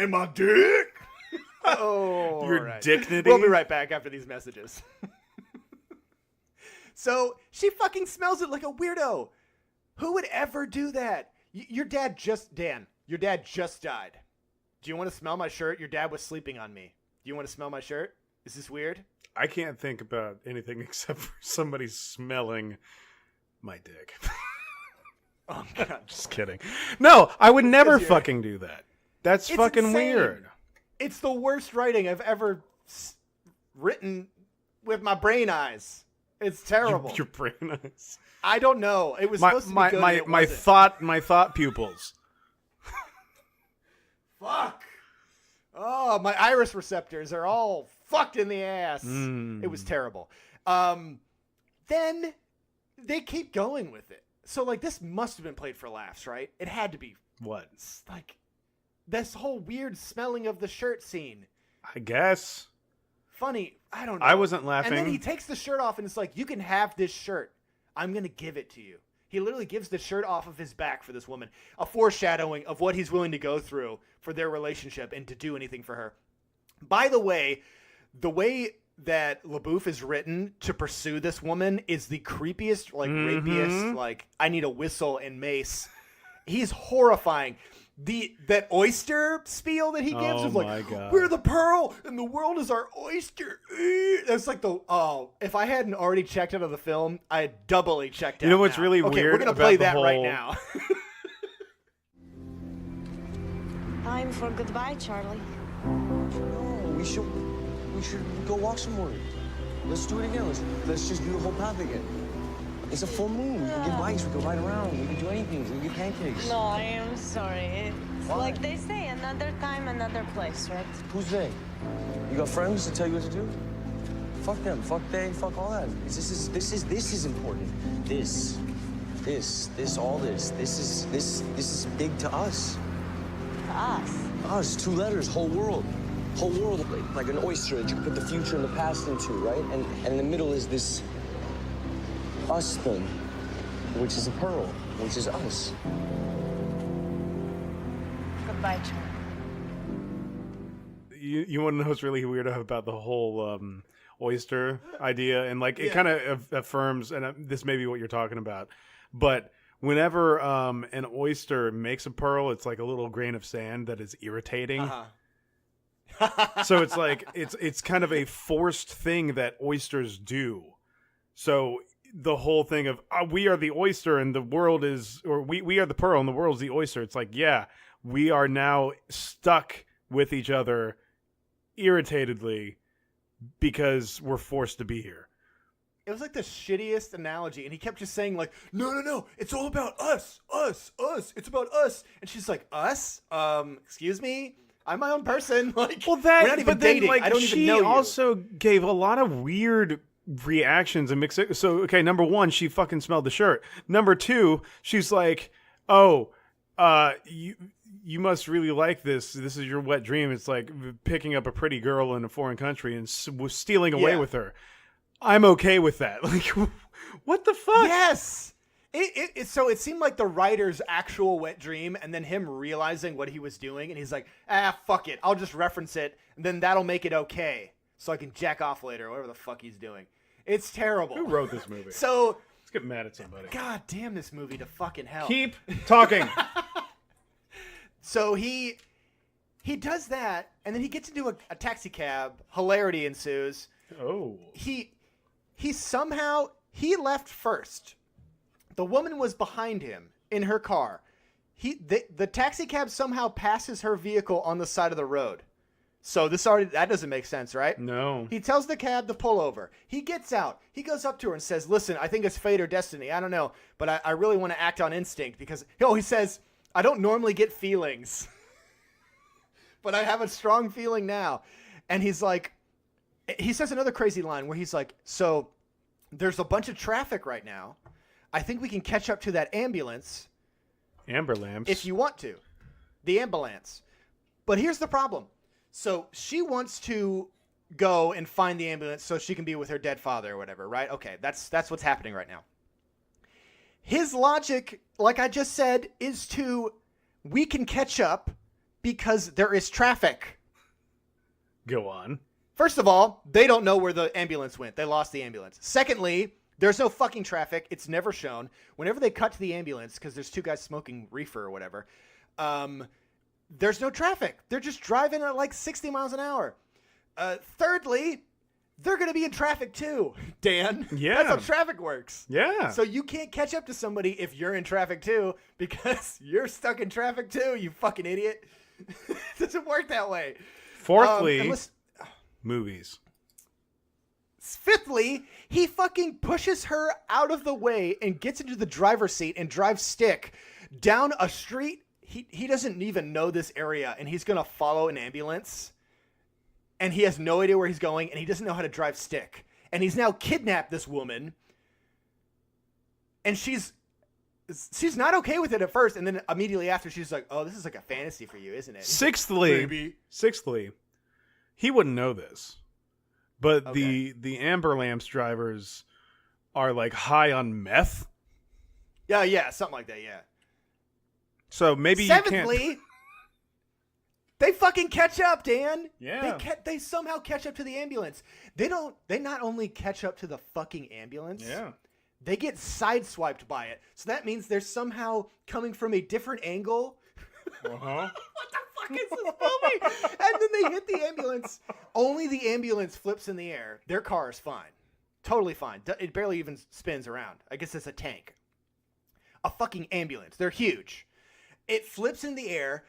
my dick. Oh, your right. dignity. We'll be right back after these messages. So she fucking smells it like a weirdo. Who would ever do that? Your dad just died. Do you want to smell my shirt? Your dad was sleeping on me. Do you want to smell my shirt? Is this weird? I can't think about anything except for somebody smelling my dick. Oh, God. Just kidding. No, I would never fucking do that. That's fucking insane. weird. It's the worst writing I've ever written with my brain eyes. It's terrible. Your brain eyes. I don't know. It was supposed to be good. My thought pupils. Fuck. Oh, my iris receptors are all fucked in the ass. It was terrible. Then they keep going with it. So, like, this must have been played for laughs, right? It had to be. What? Like, this whole weird smelling of the shirt scene. I guess. Funny. I don't know. I wasn't laughing. And then he takes the shirt off and it's like, you can have this shirt. I'm going to give it to you. He literally gives the shirt off of his back for this woman. A foreshadowing of what he's willing to go through for their relationship and to do anything for her. By the way that LaBouffe is written to pursue this woman is the creepiest, like, rapiest, like, I need a whistle and mace. He's horrifying. That oyster spiel that he gives is like, we're the pearl and the world is our oyster. That's like if I hadn't already checked out of the film, I'd doubly checked out. You know what's really weird? weird? We're going to play that right now. Time for goodbye, Charlie. No, we should go walk some more. Let's do it again. Let's just do the whole path again. It's a full moon. We can get bikes. We can ride around. We can do anything. We can get pancakes. No, I am sorry. It's like they say, another time, another place, right? Who's they? You got friends to tell you what to do? Fuck them. Fuck they. Fuck all that. This is important. This is big to us. To us? Us. 2 letters. Whole world. Whole world. Like an oyster that you put the future and the past into, right? And in the middle is this us thing, which is a pearl, which is us. Goodbye, Charlie. You want to know what's really weird about the whole oyster idea? And like it kind of affirms, and this may be what you're talking about, but whenever an oyster makes a pearl, it's like a little grain of sand that is irritating. So it's like it's kind of a forced thing that oysters do. So the whole thing of we are the oyster and the world is, or we are the pearl and the world's the oyster. It's like, yeah, we are now stuck with each other irritatedly because we're forced to be here. It was like the shittiest analogy, and he kept just saying like, no, it's all about us. It's about us. And she's like, us? Excuse me? I'm my own person. Like, well, that, we're not even dating. I don't even know you. She also gave a lot of weird reactions and mix it. So, okay, number 1, she fucking smelled the shirt. Number 2, she's like, oh, you must really like this. This is your wet dream. It's like picking up a pretty girl in a foreign country and stealing away with her. I'm okay with that. Like, what the fuck? Yes. So it seemed like the writer's actual wet dream, and then him realizing what he was doing, and he's like, fuck it. I'll just reference it, and then that'll make it okay, so I can jack off later, whatever the fuck he's doing. It's terrible. Who wrote this movie? So let's get mad at somebody. God damn this movie to fucking hell. Keep talking. So he he does that, and then he gets into a taxi cab. Hilarity ensues. Oh. He somehow, he left first. The woman was behind him in her car. The taxi cab somehow passes her vehicle on the side of the road. So that doesn't make sense, right? No. He tells the cab to pull over. He gets out. He goes up to her and says, listen, I think it's fate or destiny. I don't know, but I really want to act on instinct because, he says, I don't normally get feelings, but I have a strong feeling now. And he's like, he says another crazy line where he's like, so there's a bunch of traffic right now. I think we can catch up to that ambulance. Amber lamps. If you want to. The ambulance. But here's the problem. So she wants to go and find the ambulance so she can be with her dead father or whatever, right? Okay, that's what's happening right now. His logic, like I just said, is we can catch up because there is traffic. Go on. First of all, they don't know where the ambulance went. They lost the ambulance. Secondly, there's no fucking traffic. It's never shown. Whenever they cut to the ambulance, because there's two guys smoking reefer or whatever, there's no traffic. They're just driving at like 60 miles an hour. Thirdly, they're going to be in traffic too, Dan. Yeah. That's how traffic works. Yeah. So you can't catch up to somebody if you're in traffic too because you're stuck in traffic too, you fucking idiot. It doesn't work that way. Fourthly, movies. Fifthly, he fucking pushes her out of the way and gets into the driver's seat and drives stick down a street. He doesn't even know this area, and he's going to follow an ambulance, and he has no idea where he's going, and he doesn't know how to drive stick. And he's now kidnapped this woman, and she's not okay with it at first, and then immediately after, she's like, oh, this is like a fantasy for you, isn't it? Sixthly, he wouldn't know this, but okay. the Amber Lamps drivers are like high on meth. Yeah, something like that, yeah. So maybe Seventhly, you can't... they fucking catch up, Dan. Yeah. They somehow catch up to the ambulance. They not only catch up to the fucking ambulance. Yeah. They get sideswiped by it. So that means they're somehow coming from a different angle. Uh-huh. What the fuck is this movie? And then they hit the ambulance. Only the ambulance flips in the air. Their car is fine. Totally fine. It barely even spins around. I guess it's a tank. A fucking ambulance. They're huge. It flips in the air.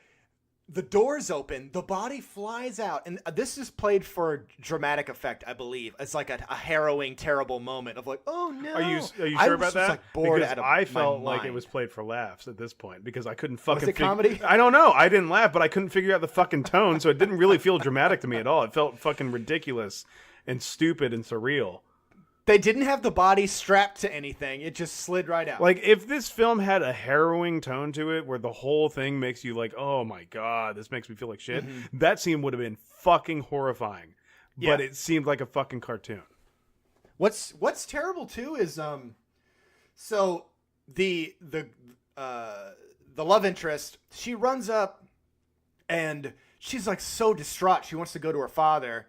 The doors open. The body flies out. And this is played for dramatic effect, I believe. It's like a harrowing, terrible moment of like, oh no. Are you sure about that? Like bored because out of I felt my like mind. it was played for laughs at this point because I couldn't fucking. Was it comedy? I don't know. I didn't laugh, but I couldn't figure out the fucking tone, so it didn't really feel dramatic to me at all. It felt fucking ridiculous and stupid and surreal. They didn't have the body strapped to anything. It just slid right out. Like, if this film had a harrowing tone to it where the whole thing makes you like, oh my God, this makes me feel like shit, that scene would have been fucking horrifying. Yeah. But it seemed like a fucking cartoon. What's terrible too is so the love interest, she runs up and she's like so distraught. She wants to go to her father,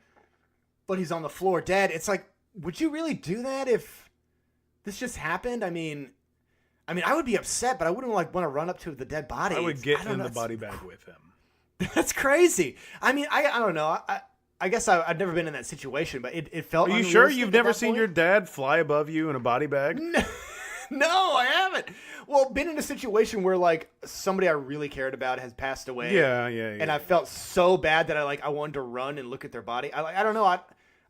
but he's on the floor dead. It's like, would you really do that if this just happened? I mean, I would be upset, but I wouldn't like want to run up to the dead body. I would get in the body bag with him. That's crazy. I mean, I don't know. I guess I've never been in that situation, but it felt. Are you sure you've never seen your dad fly above you in a body bag? No, I haven't. Well, been in a situation where like somebody I really cared about has passed away. Yeah. And I felt so bad that I wanted to run and look at their body. I don't know.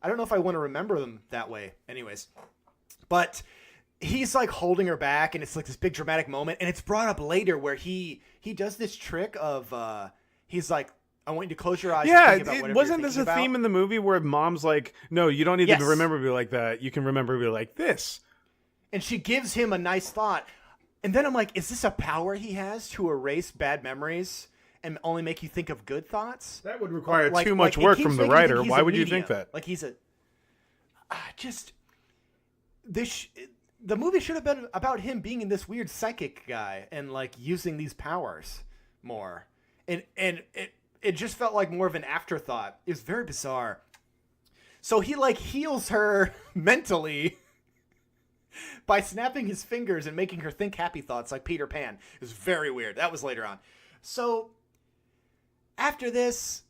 I don't know if I want to remember them that way. Anyways, but he's like holding her back, and it's like this big dramatic moment, and it's brought up later where he does this trick of he's like, I want you to close your eyes. Yeah, and think about wasn't this a theme in the movie where mom's like, no, you don't need to remember me like that. You can remember me like this. And she gives him a nice thought. And then I'm like, is this a power he has to erase bad memories and only make you think of good thoughts? That would require too much work from the writer. Why would you think that? Like he's a... the movie should have been about him being this weird psychic guy and like using these powers more. And it just felt like more of an afterthought. It was very bizarre. So he like heals her mentally by snapping his fingers and making her think happy thoughts like Peter Pan. It was very weird. That was later on. So after this,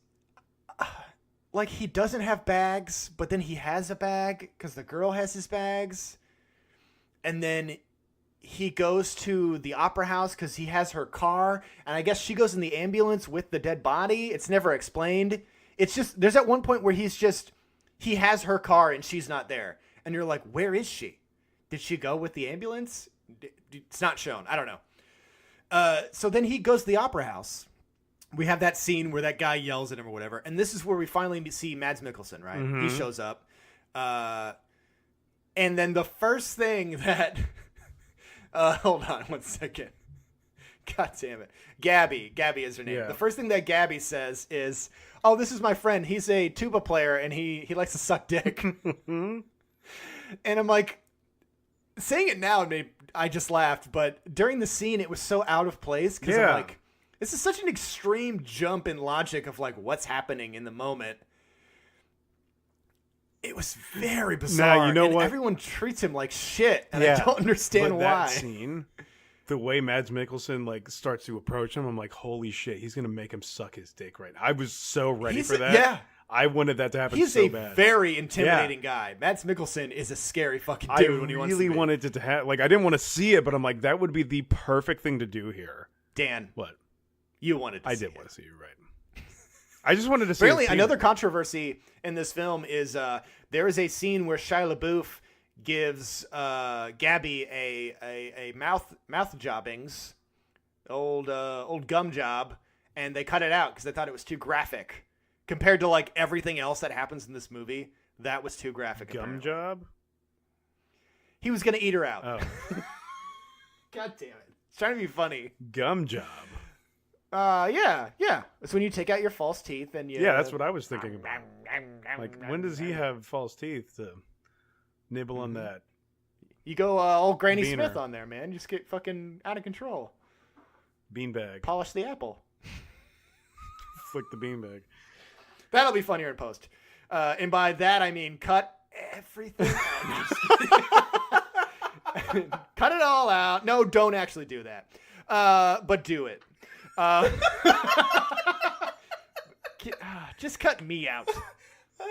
like, he doesn't have bags, but then he has a bag because the girl has his bags. And then he goes to the opera house because he has her car. And I guess she goes in the ambulance with the dead body. It's never explained. It's just, there's at one point where he has her car and she's not there. And you're like, where is she? Did she go with the ambulance? It's not shown. I don't know. So then he goes to the opera house. We have that scene where that guy yells at him or whatever. And this is where we finally see Mads Mikkelsen, right? Mm-hmm. He shows up. And then the first thing that... hold on 1 second. God damn it. Gabby is her name. Yeah. The first thing that Gabby says is, oh, this is my friend. He's a tuba player, and he likes to suck dick. And I'm like, saying it now, I just laughed. But during the scene, it was so out of place. Because I'm like, this is such an extreme jump in logic of like what's happening in the moment. It was very bizarre. Now, you know what? Everyone treats him like shit, and I don't understand why. That scene, the way Mads Mikkelsen like starts to approach him, I'm like, holy shit, he's gonna make him suck his dick right now. I was so ready for that. Yeah. I wanted that to happen He's so bad. He's a very intimidating guy. Mads Mikkelsen is a scary fucking dude when he wants to be. I really wanted it to have, like, I didn't want to see it, but I'm like, that would be the perfect thing to do here. Dan. What? You wanted to see it. I did want to see it, right. I just wanted to see Apparently, another controversy in this film is there is a scene where Shia LaBeouf gives Gabby a mouth jobbings, old gum job, and they cut it out because they thought it was too graphic. Compared to like everything else that happens in this movie, that was too graphic. Gum job? He was gonna eat her out. Oh. God damn it! It's trying to be funny. Gum job. Yeah. It's when you take out your false teeth and you. Yeah, that's what I was thinking about. Like, when does he have false teeth to nibble on that? You go old Granny Beaner. Smith on there, man. Just get fucking out of control. Beanbag. Polish the apple. Flick the beanbag. That'll be funnier in post. And by that, I mean cut everything out. Cut it all out. No, don't actually do that. But do it. Just cut me out.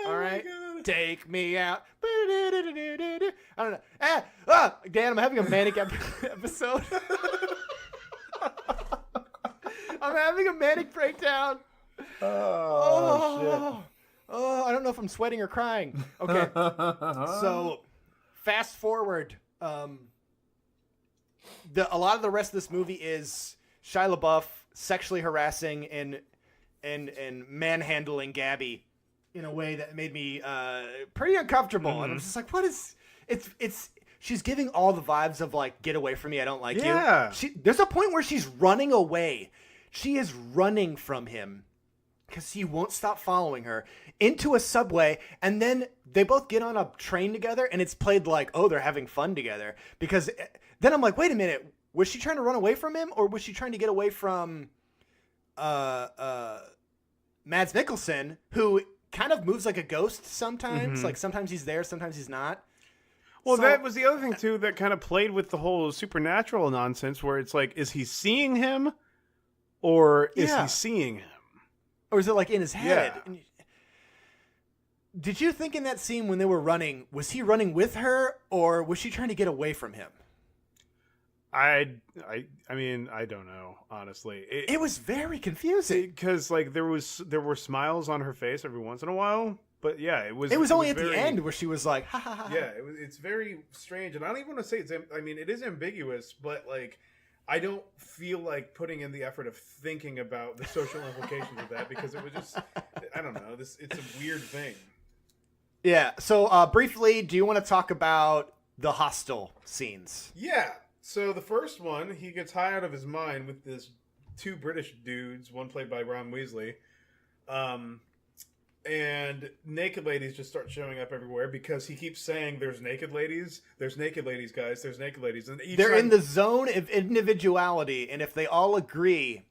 All right? Take me out. I don't know. Dan, I'm having a manic episode. I'm having a manic breakdown. Oh, I don't know if I'm sweating or crying. Okay. So, fast forward. A lot of the rest of this movie is Shia LaBeouf sexually harassing and manhandling Gabby in a way that made me pretty uncomfortable. And I was just like, what is... It's she's giving all the vibes of like, get away from me, I don't like you. There's a point where she's running away. She is running from him because he won't stop following her into a subway. And then they both get on a train together and it's played like, oh, they're having fun together. Because then I'm like, wait a minute. Was she trying to run away from him or was she trying to get away from Mads Mikkelsen, who kind of moves like a ghost sometimes? Mm-hmm. Like sometimes he's there, sometimes he's not. Well, that was the other thing, too, that kind of played with the whole supernatural nonsense where it's like, is he seeing him or is he seeing him? Or is it like in his head? Yeah. Did you think in that scene when they were running, was he running with her or was she trying to get away from him? I mean, I don't know, honestly. It was very confusing because like there were smiles on her face every once in a while, but yeah, it was only at the end where she was like, ha ha ha. Yeah, it's very strange, and I don't even want to say it's. I mean, it is ambiguous, but like, I don't feel like putting in the effort of thinking about the social implications of that because it was just, I don't know. It's a weird thing. Yeah. So briefly, do you want to talk about the hostel scenes? Yeah. So the first one, he gets high out of his mind with this two British dudes, one played by Ron Weasley, and naked ladies just start showing up everywhere because he keeps saying, "There's naked ladies, guys, there's naked ladies." And they're in the zone of individuality, and if they all agree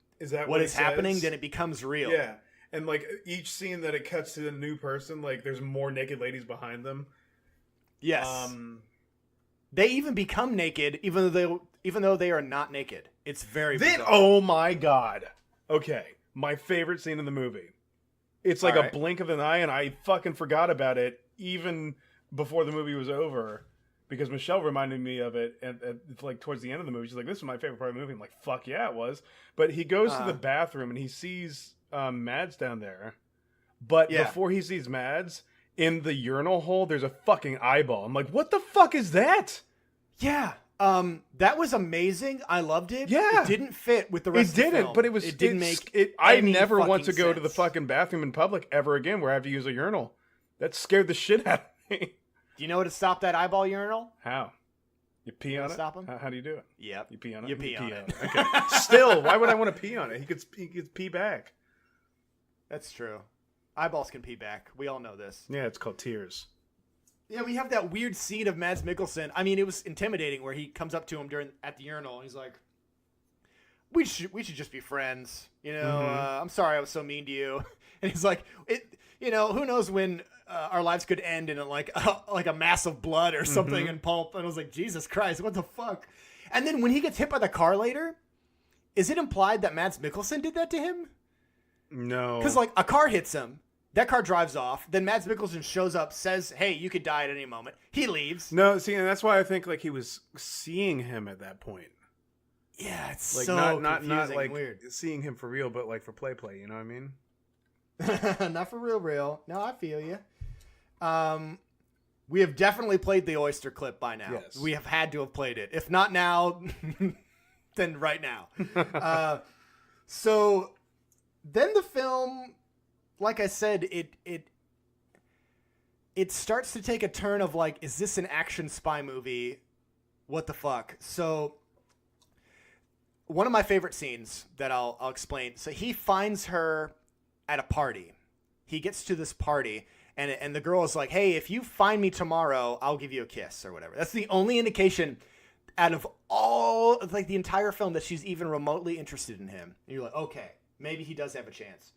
what is happening, then it becomes real. Yeah, and like each scene that it cuts to a new person, like there's more naked ladies behind them. Yes. They even become naked, even though they are not naked. It's very bizarre. Oh my god. Okay. my favorite scene in the movie. It's like a blink of an eye, and I fucking forgot about it even before the movie was over, because Michelle reminded me of it and like towards the end of the movie. She's like, "This is my favorite part of the movie." I'm like, "Fuck yeah, it was." But he goes to the bathroom and he sees Mads down there. But before he sees Mads, in the urinal hole, there's a fucking eyeball. I'm like, "What the fuck is that?" Yeah. That was amazing. I loved it. Yeah. It didn't fit with the rest of the film. It didn't, but it didn't make it. I never want to go to the fucking bathroom in public ever again where I have to use a urinal. That scared the shit out of me. Do you know how to stop that eyeball urinal? How? You pee on it? Stop him? How do you do it? Yep. You pee on it? You pee on it. Okay. Still, why would I want to pee on it? He could pee back. That's true. Eyeballs can pee back. We all know this. Yeah, it's called tears. Yeah, we have that weird scene of Mads Mikkelsen. I mean, it was intimidating where he comes up to him at the urinal and he's like, "We should just be friends. You know, I'm sorry I was so mean to you." And he's like, who knows when our lives could end in like a mass of blood or something in pulp. And I was like, Jesus Christ, what the fuck? And then when he gets hit by the car later, is it implied that Mads Mikkelsen did that to him? No. Because like a car hits him. That car drives off. Then Mads Mikkelsen shows up, says, "Hey, you could die at any moment." He leaves. No, see, and that's why I think like he was seeing him at that point. Yeah, it's like so not like weird. Seeing him for real, but like for play. You know what I mean? Not for real. No, I feel you. We have definitely played the oyster clip by now. Yes. We have had to have played it. If not now, then right now. So then the film, like I said, it starts to take a turn of like, is this an action spy movie? What the fuck? So one of my favorite scenes that I'll explain. So he finds her at a party. He gets to this party and the girl is like, "Hey, if you find me tomorrow, I'll give you a kiss," or whatever. That's the only indication out of all of like the entire film that she's even remotely interested in him. And you're like, okay, maybe he does have a chance.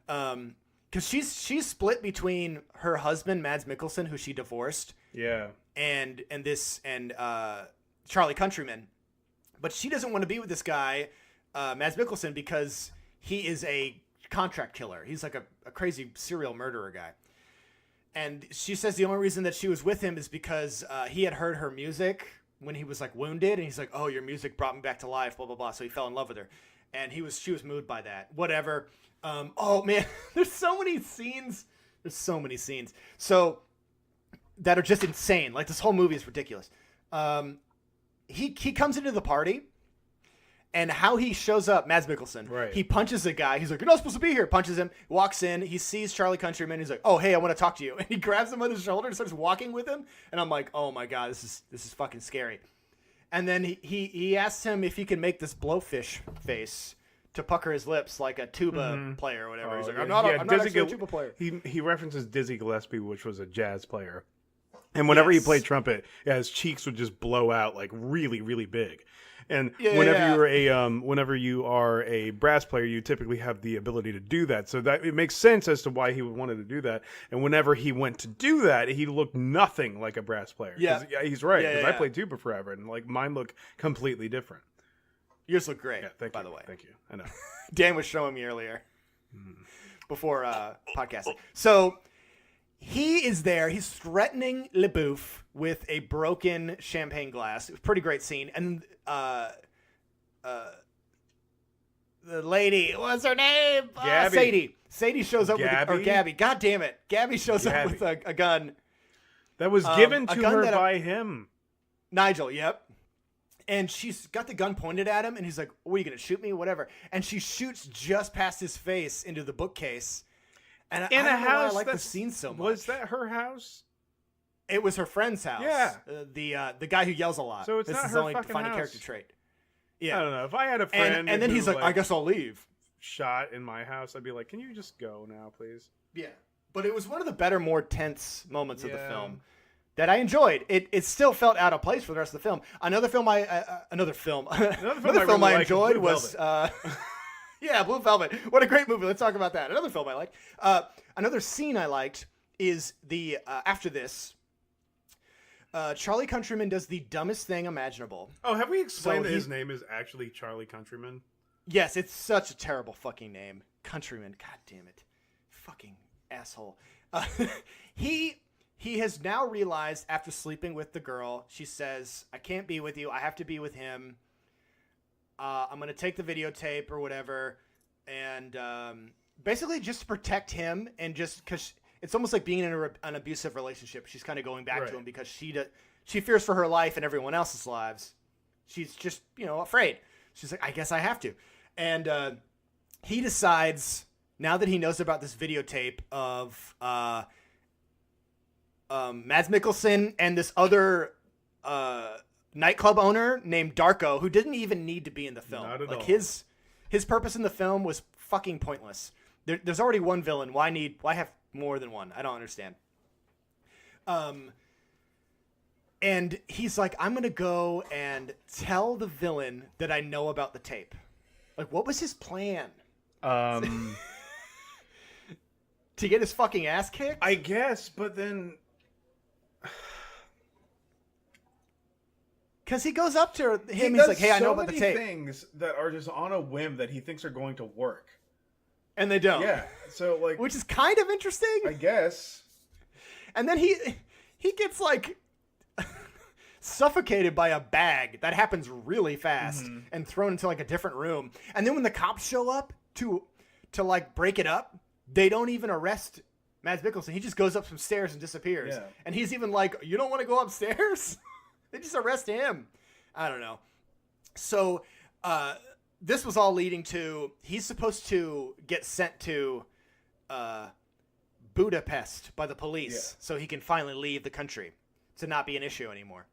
Because she's split between her husband Mads Mikkelsen, who she divorced, and Charlie Countryman, but she doesn't want to be with this guy, Mads Mikkelsen, because he is a contract killer. He's like a crazy serial murderer guy, and she says the only reason that she was with him is because he had heard her music when he was like wounded, and he's like, "Oh, your music brought me back to life," blah blah blah. So he fell in love with her, and she was moved by that. Whatever. Oh man, there's so many scenes. So that are just insane. Like this whole movie is ridiculous. He comes into the party, and how he shows up, Mads Mikkelsen. Right. He punches a guy. He's like, "You're not supposed to be here." Punches him. Walks in. He sees Charlie Countryman. He's like, "Oh hey, I want to talk to you." And he grabs him on his shoulder and starts walking with him. And I'm like, "Oh my god, this is fucking scary." And then he asks him if he can make this blowfish face to pucker his lips like a tuba player or whatever. He's like, I'm not actually a tuba player. He references Dizzy Gillespie, which was a jazz player. And whenever he played trumpet, his cheeks would just blow out like really, really big. And whenever you are a brass player, you typically have the ability to do that. So that it makes sense as to why he wanted to do that. And whenever he went to do that, he looked nothing like a brass player. Yeah, he's right. Because I played tuba forever, and like mine look completely different. Yours look great, by the way. Thank you. I know. Dan was showing me earlier before podcasting. So he is there. He's threatening LeBouf with a broken champagne glass. It was a pretty great scene. And the lady, what's her name? Gabby. Sadie shows up or Gabby. God damn it. Gabby shows up with a gun. That was given to her by him. Nigel, yep. And she's got the gun pointed at him, and he's like, "What, are you going to shoot me? Whatever." And she shoots just past his face into the bookcase. And I don't know why I like the scene so much. Was that her house? It was her friend's house. Yeah. The guy who yells a lot. So it's this not is her the only fucking defining house. character trait. Yeah. I don't know. If I had a friend and then he's like, "I guess I'll leave." Shot in my house, I'd be like, "Can you just go now, please?" Yeah. But it was one of the better, more tense moments of the film that I enjoyed. It still felt out of place for the rest of the film. Another film I enjoyed was Blue Velvet. What a great movie. Let's talk about that. Another film I liked. Another scene I liked is the after this. Charlie Countryman does the dumbest thing imaginable. Oh, have we explained that his name is actually Charlie Countryman? Yes, it's such a terrible fucking name. Countryman. God damn it. Fucking asshole. He has now realized after sleeping with the girl, she says, I can't be with you. I have to be with him. I'm going to take the videotape or whatever. And basically just to protect him and just because it's almost like being in an abusive relationship. She's kind of going back to him because she fears for her life and everyone else's lives. She's just, afraid. She's like, I guess I have to. And he decides, now that he knows about this videotape of Mads Mikkelsen and this other nightclub owner named Darko, who didn't even need to be in the film. Not at all. His purpose in the film was fucking pointless. There's already one villain. Why have more than one? I don't understand. And he's like, I'm going to go and tell the villain that I know about the tape. Like, what was his plan? To get his fucking ass kicked? I guess, but then... Because he goes up to him, he's like, hey, I know about the tape. So many things that are just on a whim that he thinks are going to work. And they don't. Yeah, so like... Which is kind of interesting. I guess. And then he gets like... suffocated by a bag that happens really fast and thrown into like a different room. And then when the cops show up to like break it up, they don't even arrest Mads Mikkelsen. He just goes up some stairs and disappears. Yeah. And he's even like, you don't want to go upstairs? They just arrest him. I don't know. So this was all leading to he's supposed to get sent to Budapest by the police so he can finally leave the country to not be an issue anymore.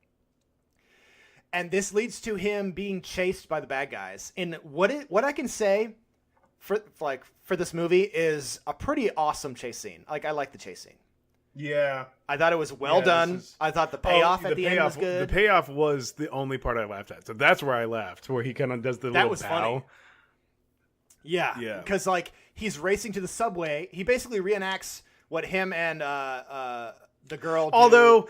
And this leads to him being chased by the bad guys. And what I can say for this movie is a pretty awesome chase scene. Like, I like the chase scene. Yeah. I thought it was well done. I thought the payoff at the end was good. The payoff was the only part I laughed at. So that's where I laughed, where he kind of does the little bow. Funny. Yeah. Yeah. Because, like, he's racing to the subway. He basically reenacts what him and the girl do. Although,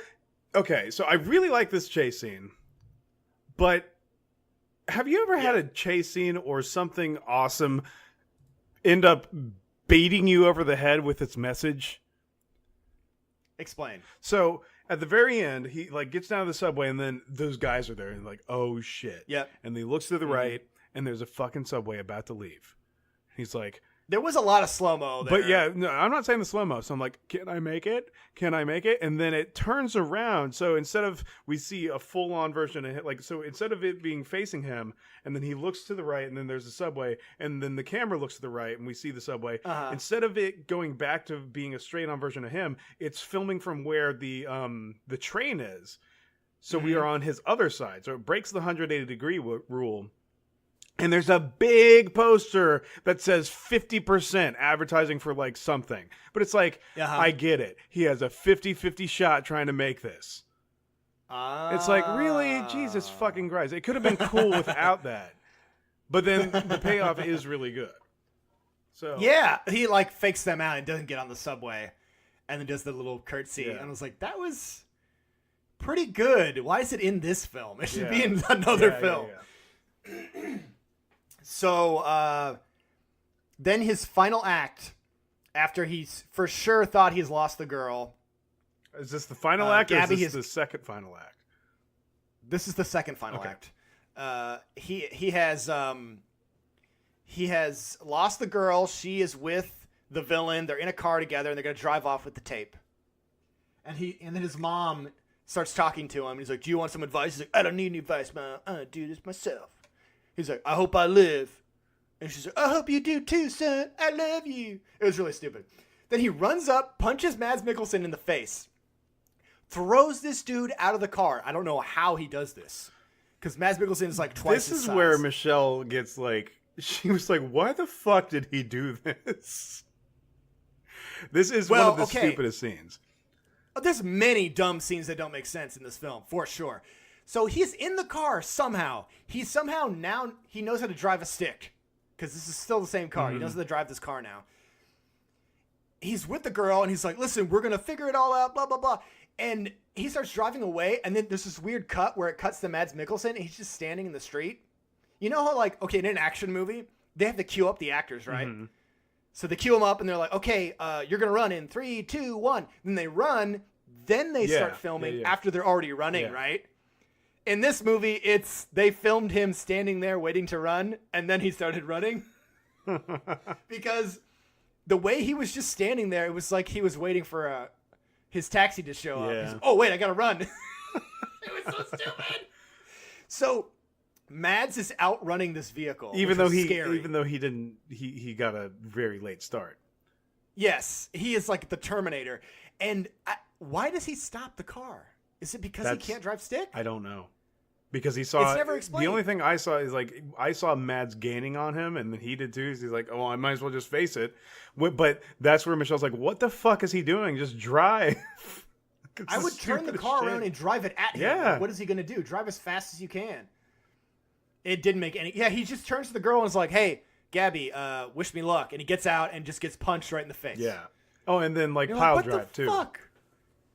okay, so I really like this chase scene. But have you ever had a chase scene or something awesome end up beating you over the head with its message? Explain. So at the very end, he like gets down to the subway and then those guys are there and like, oh shit. Yep. And he looks to the right and there's a fucking subway about to leave. He's like, there was a lot of slow-mo there. But yeah, no, I'm not saying the slow-mo. So I'm like, can I make it? Can I make it? And then it turns around. So instead of, we see a full-on version of it, like, so instead of it being facing him, and then he looks to the right, and then there's a subway, and then the camera looks to the right, and we see the subway. Instead of it going back to being a straight-on version of him, it's filming from where the train is. So we are on his other side. So it breaks the 180-degree rule. And there's a big poster that says 50% advertising for like something. But it's like, I get it. He has a 50-50 shot trying to make this. It's like, really? Jesus fucking Christ. It could have been cool without that. But then the payoff is really good. So yeah, he like fakes them out and doesn't get on the subway and then does the little curtsy. And I was like, that was pretty good. Why is it in this film? It should be in another film. Yeah. So then his final act, after he's for sure thought he's lost the girl. Is this the final act or is this the second final act? This is the second final act. He has lost the girl. She is with the villain. They're in a car together and they're going to drive off with the tape. And then his mom starts talking to him. He's like, do you want some advice? He's like, I don't need any advice, Mom. I'm going to do this myself. He's like, I hope I live. And she's like, I hope you do too, son. I love you. It was really stupid. Then he runs up, punches Mads Mikkelsen in the face, throws this dude out of the car. I don't know how he does this. Because Mads Mikkelsen is like twice his size. This is where Michelle gets like, she was like, why the fuck did he do this? This is one of the stupidest scenes. There's many dumb scenes that don't make sense in this film, for sure. So he's in the car somehow. He knows how to drive a stick. Because this is still the same car. He knows how to drive this car now. He's with the girl and he's like, listen, we're going to figure it all out, blah, blah, blah. And he starts driving away. And then there's this weird cut where it cuts to Mads Mikkelsen and he's just standing in the street. You know how, like, okay, in an action movie, they have to queue up the actors, right? Mm-hmm. So they queue them up, and they're like, okay, you're going to run in 3, 2, 1. Then they run, then they start filming after they're already running, right? In this movie, they filmed him standing there waiting to run, and then he started running. Because the way he was just standing there, it was like he was waiting for his taxi to show up. He's like, oh, wait, I got to run. It was so stupid. So Mads is outrunning this vehicle, even though he didn't, he got a very late start. Yes, he is like the Terminator. And why does he stop the car? Is it because he can't drive stick? I don't know. Because he saw. It's never explained. The only thing I saw is like I saw Mads gaining on him, and then he did too. So he's like, "Oh, I might as well just face it." But that's where Michelle's like, "What the fuck is he doing? Just drive." I would turn the car around and drive it at him. Yeah. Like, what is he going to do? Drive as fast as you can. It didn't make any. Yeah, he just turns to the girl and is like, "Hey, Gabby, wish me luck," and he gets out and just gets punched right in the face. Yeah. Oh, and then like You're pile like, what drive the too. Fuck?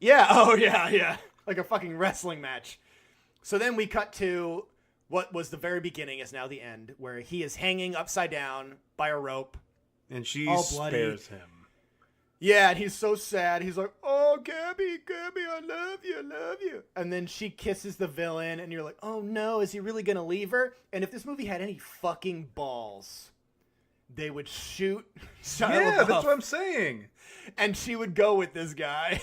Yeah. Oh yeah. Like a fucking wrestling match. So then we cut to what was the very beginning is now the end, where he is hanging upside down by a rope. And she spares him. Yeah, and he's so sad. He's like, oh, Gabby, I love you. And then she kisses the villain, and you're like, oh no, is he really going to leave her? And if this movie had any fucking balls, they would shoot Shia LaBeouf, that's what I'm saying. And she would go with this guy.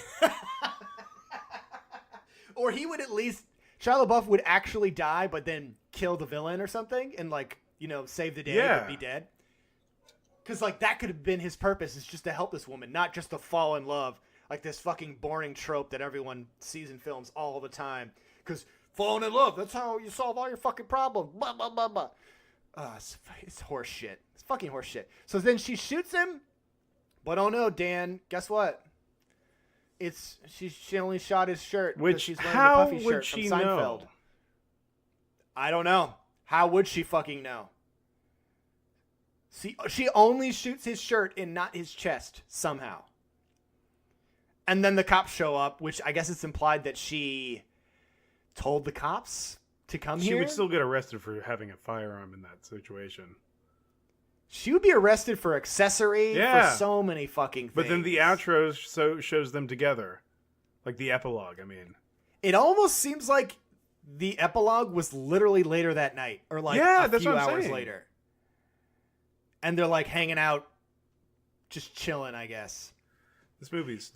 Or he would at least... Shia LaBeouf would actually die, but then kill the villain or something and, like, you know, save the day but be dead. Because, like, that could have been his purpose, is just to help this woman, not just to fall in love. Like this fucking boring trope that everyone sees in films all the time. Because falling in love, that's how you solve all your fucking problems. Blah, blah, blah, blah. It's horse shit. It's fucking horse shit. So then she shoots him. But oh no, Dan, guess what? She only shot his shirt. Which, she's wearing how the puffy would shirt she from Seinfeld. know? I don't know. How would she fucking know? See, she only shoots his shirt and not his chest somehow. And then the cops show up, which I guess it's implied that she told the cops to come here. She would still get arrested for having a firearm in that situation. She would be arrested for accessory for so many fucking things. But then the outro shows them together. Like the epilogue, I mean. It almost seems like the epilogue was literally later that night. Or like a few hours later. And they're like hanging out, just chilling, I guess. This movie's...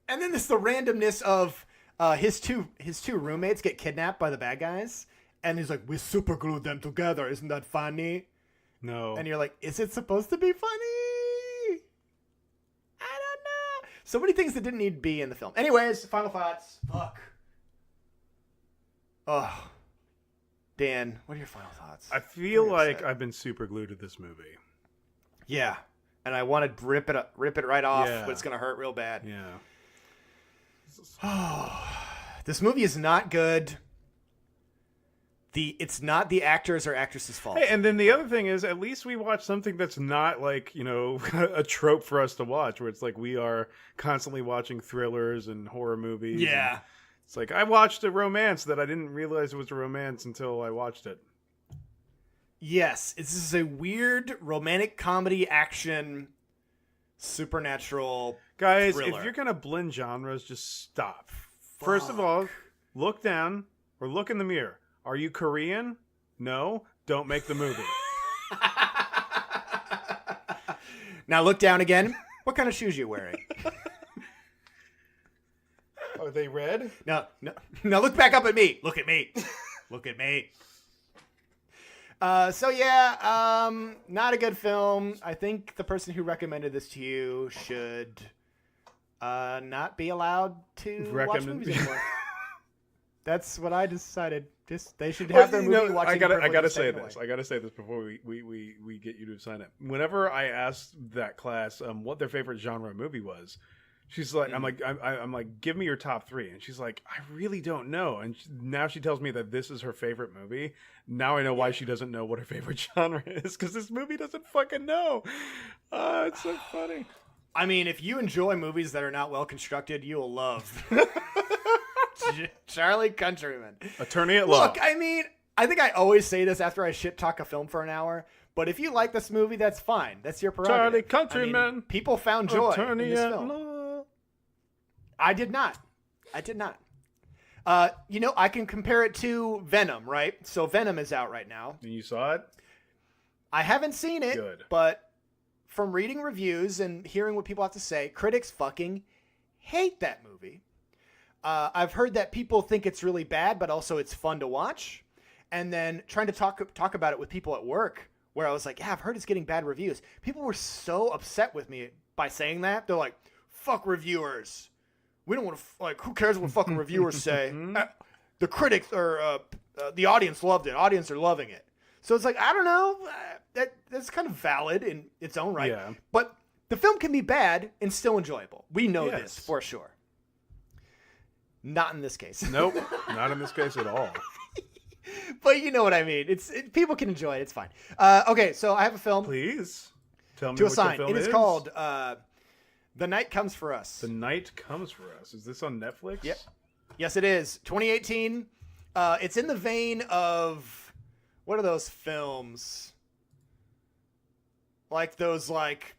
And then there's the randomness of his two roommates get kidnapped by the bad guys. And he's like, we super glued them together. Isn't that funny? No. And you're like, is it supposed to be funny? I don't know. So many things that didn't need to be in the film. Anyways, final thoughts. Fuck. Oh. Dan, what are your final thoughts? I feel like I've been super glued to this movie. Yeah. And I want to rip it right off, but it's going to hurt real bad. Yeah. This movie is not good. It's not the actors or actresses' fault. Hey, and then the other thing is, at least we watch something that's not like, you know, a trope for us to watch, where it's like we are constantly watching thrillers and horror movies. Yeah. It's like, I watched a romance that I didn't realize it was a romance until I watched it. Yes. This is a weird romantic comedy action supernatural Guys, thriller. if you're going to blend genres, just stop. First of all, look down or look in the mirror. Are you Korean? No? Don't make the movie. Now look down again. What kind of shoes are you wearing? Are they red? No, look back up at me. Look at me. Look at me. Not a good film. I think the person who recommended this to you should not be allowed to watch movies anymore. That's what I decided. They should have their movie watching. I gotta say this. I gotta say this before we get you to sign it. Whenever I asked that class what their favorite genre movie was, she's like, I'm like, give me your top 3, and she's like, I really don't know. And now she tells me that this is her favorite movie. Now I know why she doesn't know what her favorite genre is, because this movie doesn't fucking know. It's so funny. I mean, if you enjoy movies that are not well constructed, you will love Charlie Countryman. Attorney at Law. Look, I mean, I think I always say this after I shit talk a film for an hour. But if you like this movie, that's fine. That's your prerogative. Charlie Countryman. I mean, people found joy in Attorney this at film. law. I did not. I can compare it to Venom, right? So Venom is out right now. And you saw it? I haven't seen it, Good. but from reading reviews and hearing what people have to say, critics fucking hate that movie. I've heard that people think it's really bad, but also it's fun to watch. And then trying to talk about it with people at work, where I was like, yeah, I've heard it's getting bad reviews. People were so upset with me by saying that. They're like, fuck reviewers. We don't want to, who cares what fucking reviewers say? The critics or the audience loved it. Audience are loving it. So it's like, I don't know. That's kind of valid in its own right. Yeah. But the film can be bad and still enjoyable. We know this for sure. Not in this case. Nope. Not in this case at all. But you know what I mean. People can enjoy it. It's fine. Okay, so I have a film. Please tell me to what assign. your film It is called The Night Comes for Us. The Night Comes for Us. Is this on Netflix? Yep. Yes, it is. 2018. It's in the vein of, what are those films? Like those like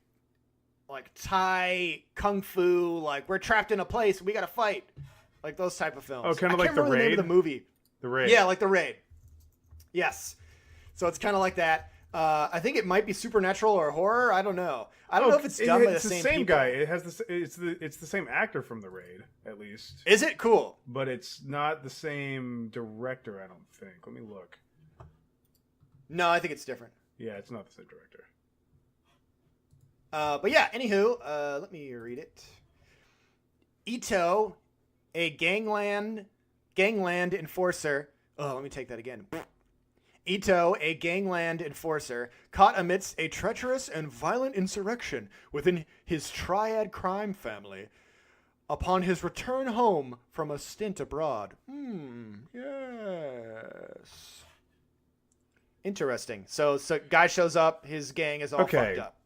Thai kung fu. Like we're trapped in a place. We got to fight. Like those type of films. Oh, kind of I like can't The remember the name Raid? of the movie. The Raid. Yeah, like The Raid. Yes. So it's kind of like that. I think it might be supernatural or horror. I don't know. I don't know if it's done by the same people. guy. It has it's the same actor from The Raid, at least. Is it? Cool. But it's not the same director, I don't think. Let me look. No, I think it's different. Yeah, it's not the same director. But yeah, anywho, let me read it. Ito, a gangland enforcer. Oh, let me take that again. Ito, a gangland enforcer, caught amidst a treacherous and violent insurrection within his triad crime family. Upon his return home from a stint abroad. Yes. Interesting. So guy shows up, his gang is all fucked up.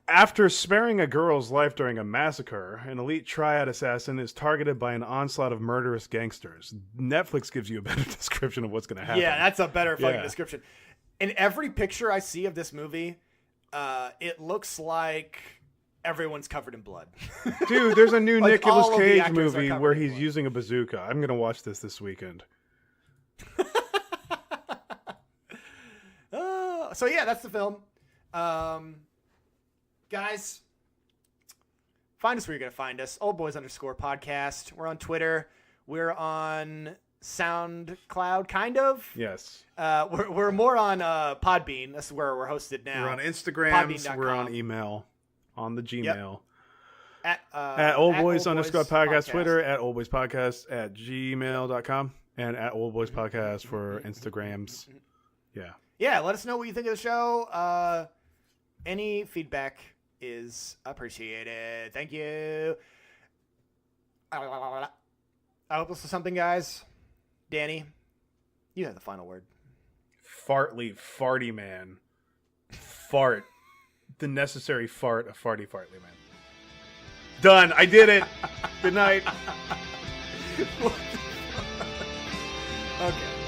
After sparing a girl's life during a massacre, an elite triad assassin is targeted by an onslaught of murderous gangsters. Netflix gives you a better description of what's going to happen. Yeah, that's a better fucking description. In every picture I see of this movie, it looks like everyone's covered in blood. Dude, there's a new Like, Nicolas all of the Cage actors are movie covered where in he's blood. using a bazooka. I'm going to watch this weekend. So yeah, that's the film. Guys, find us where you're going to find us. oldboys_podcast. We're on Twitter. We're on SoundCloud, kind of. Yes. We're more on Podbean. That's where we're hosted now. We're on Instagram. Podbean.com. We're on email. On the Gmail. Yep. At oldboys Old _ Boys podcast Twitter, at oldboyspodcast at gmail.com, and at oldboyspodcast for Instagrams. Yeah. Yeah, let us know what you think of the show. Any feedback is appreciated. Thank you. I hope this is something, guys. Danny, you have the final word. Farty man. Fart. The necessary fart of farty man. Done. I did it. Good night. Okay.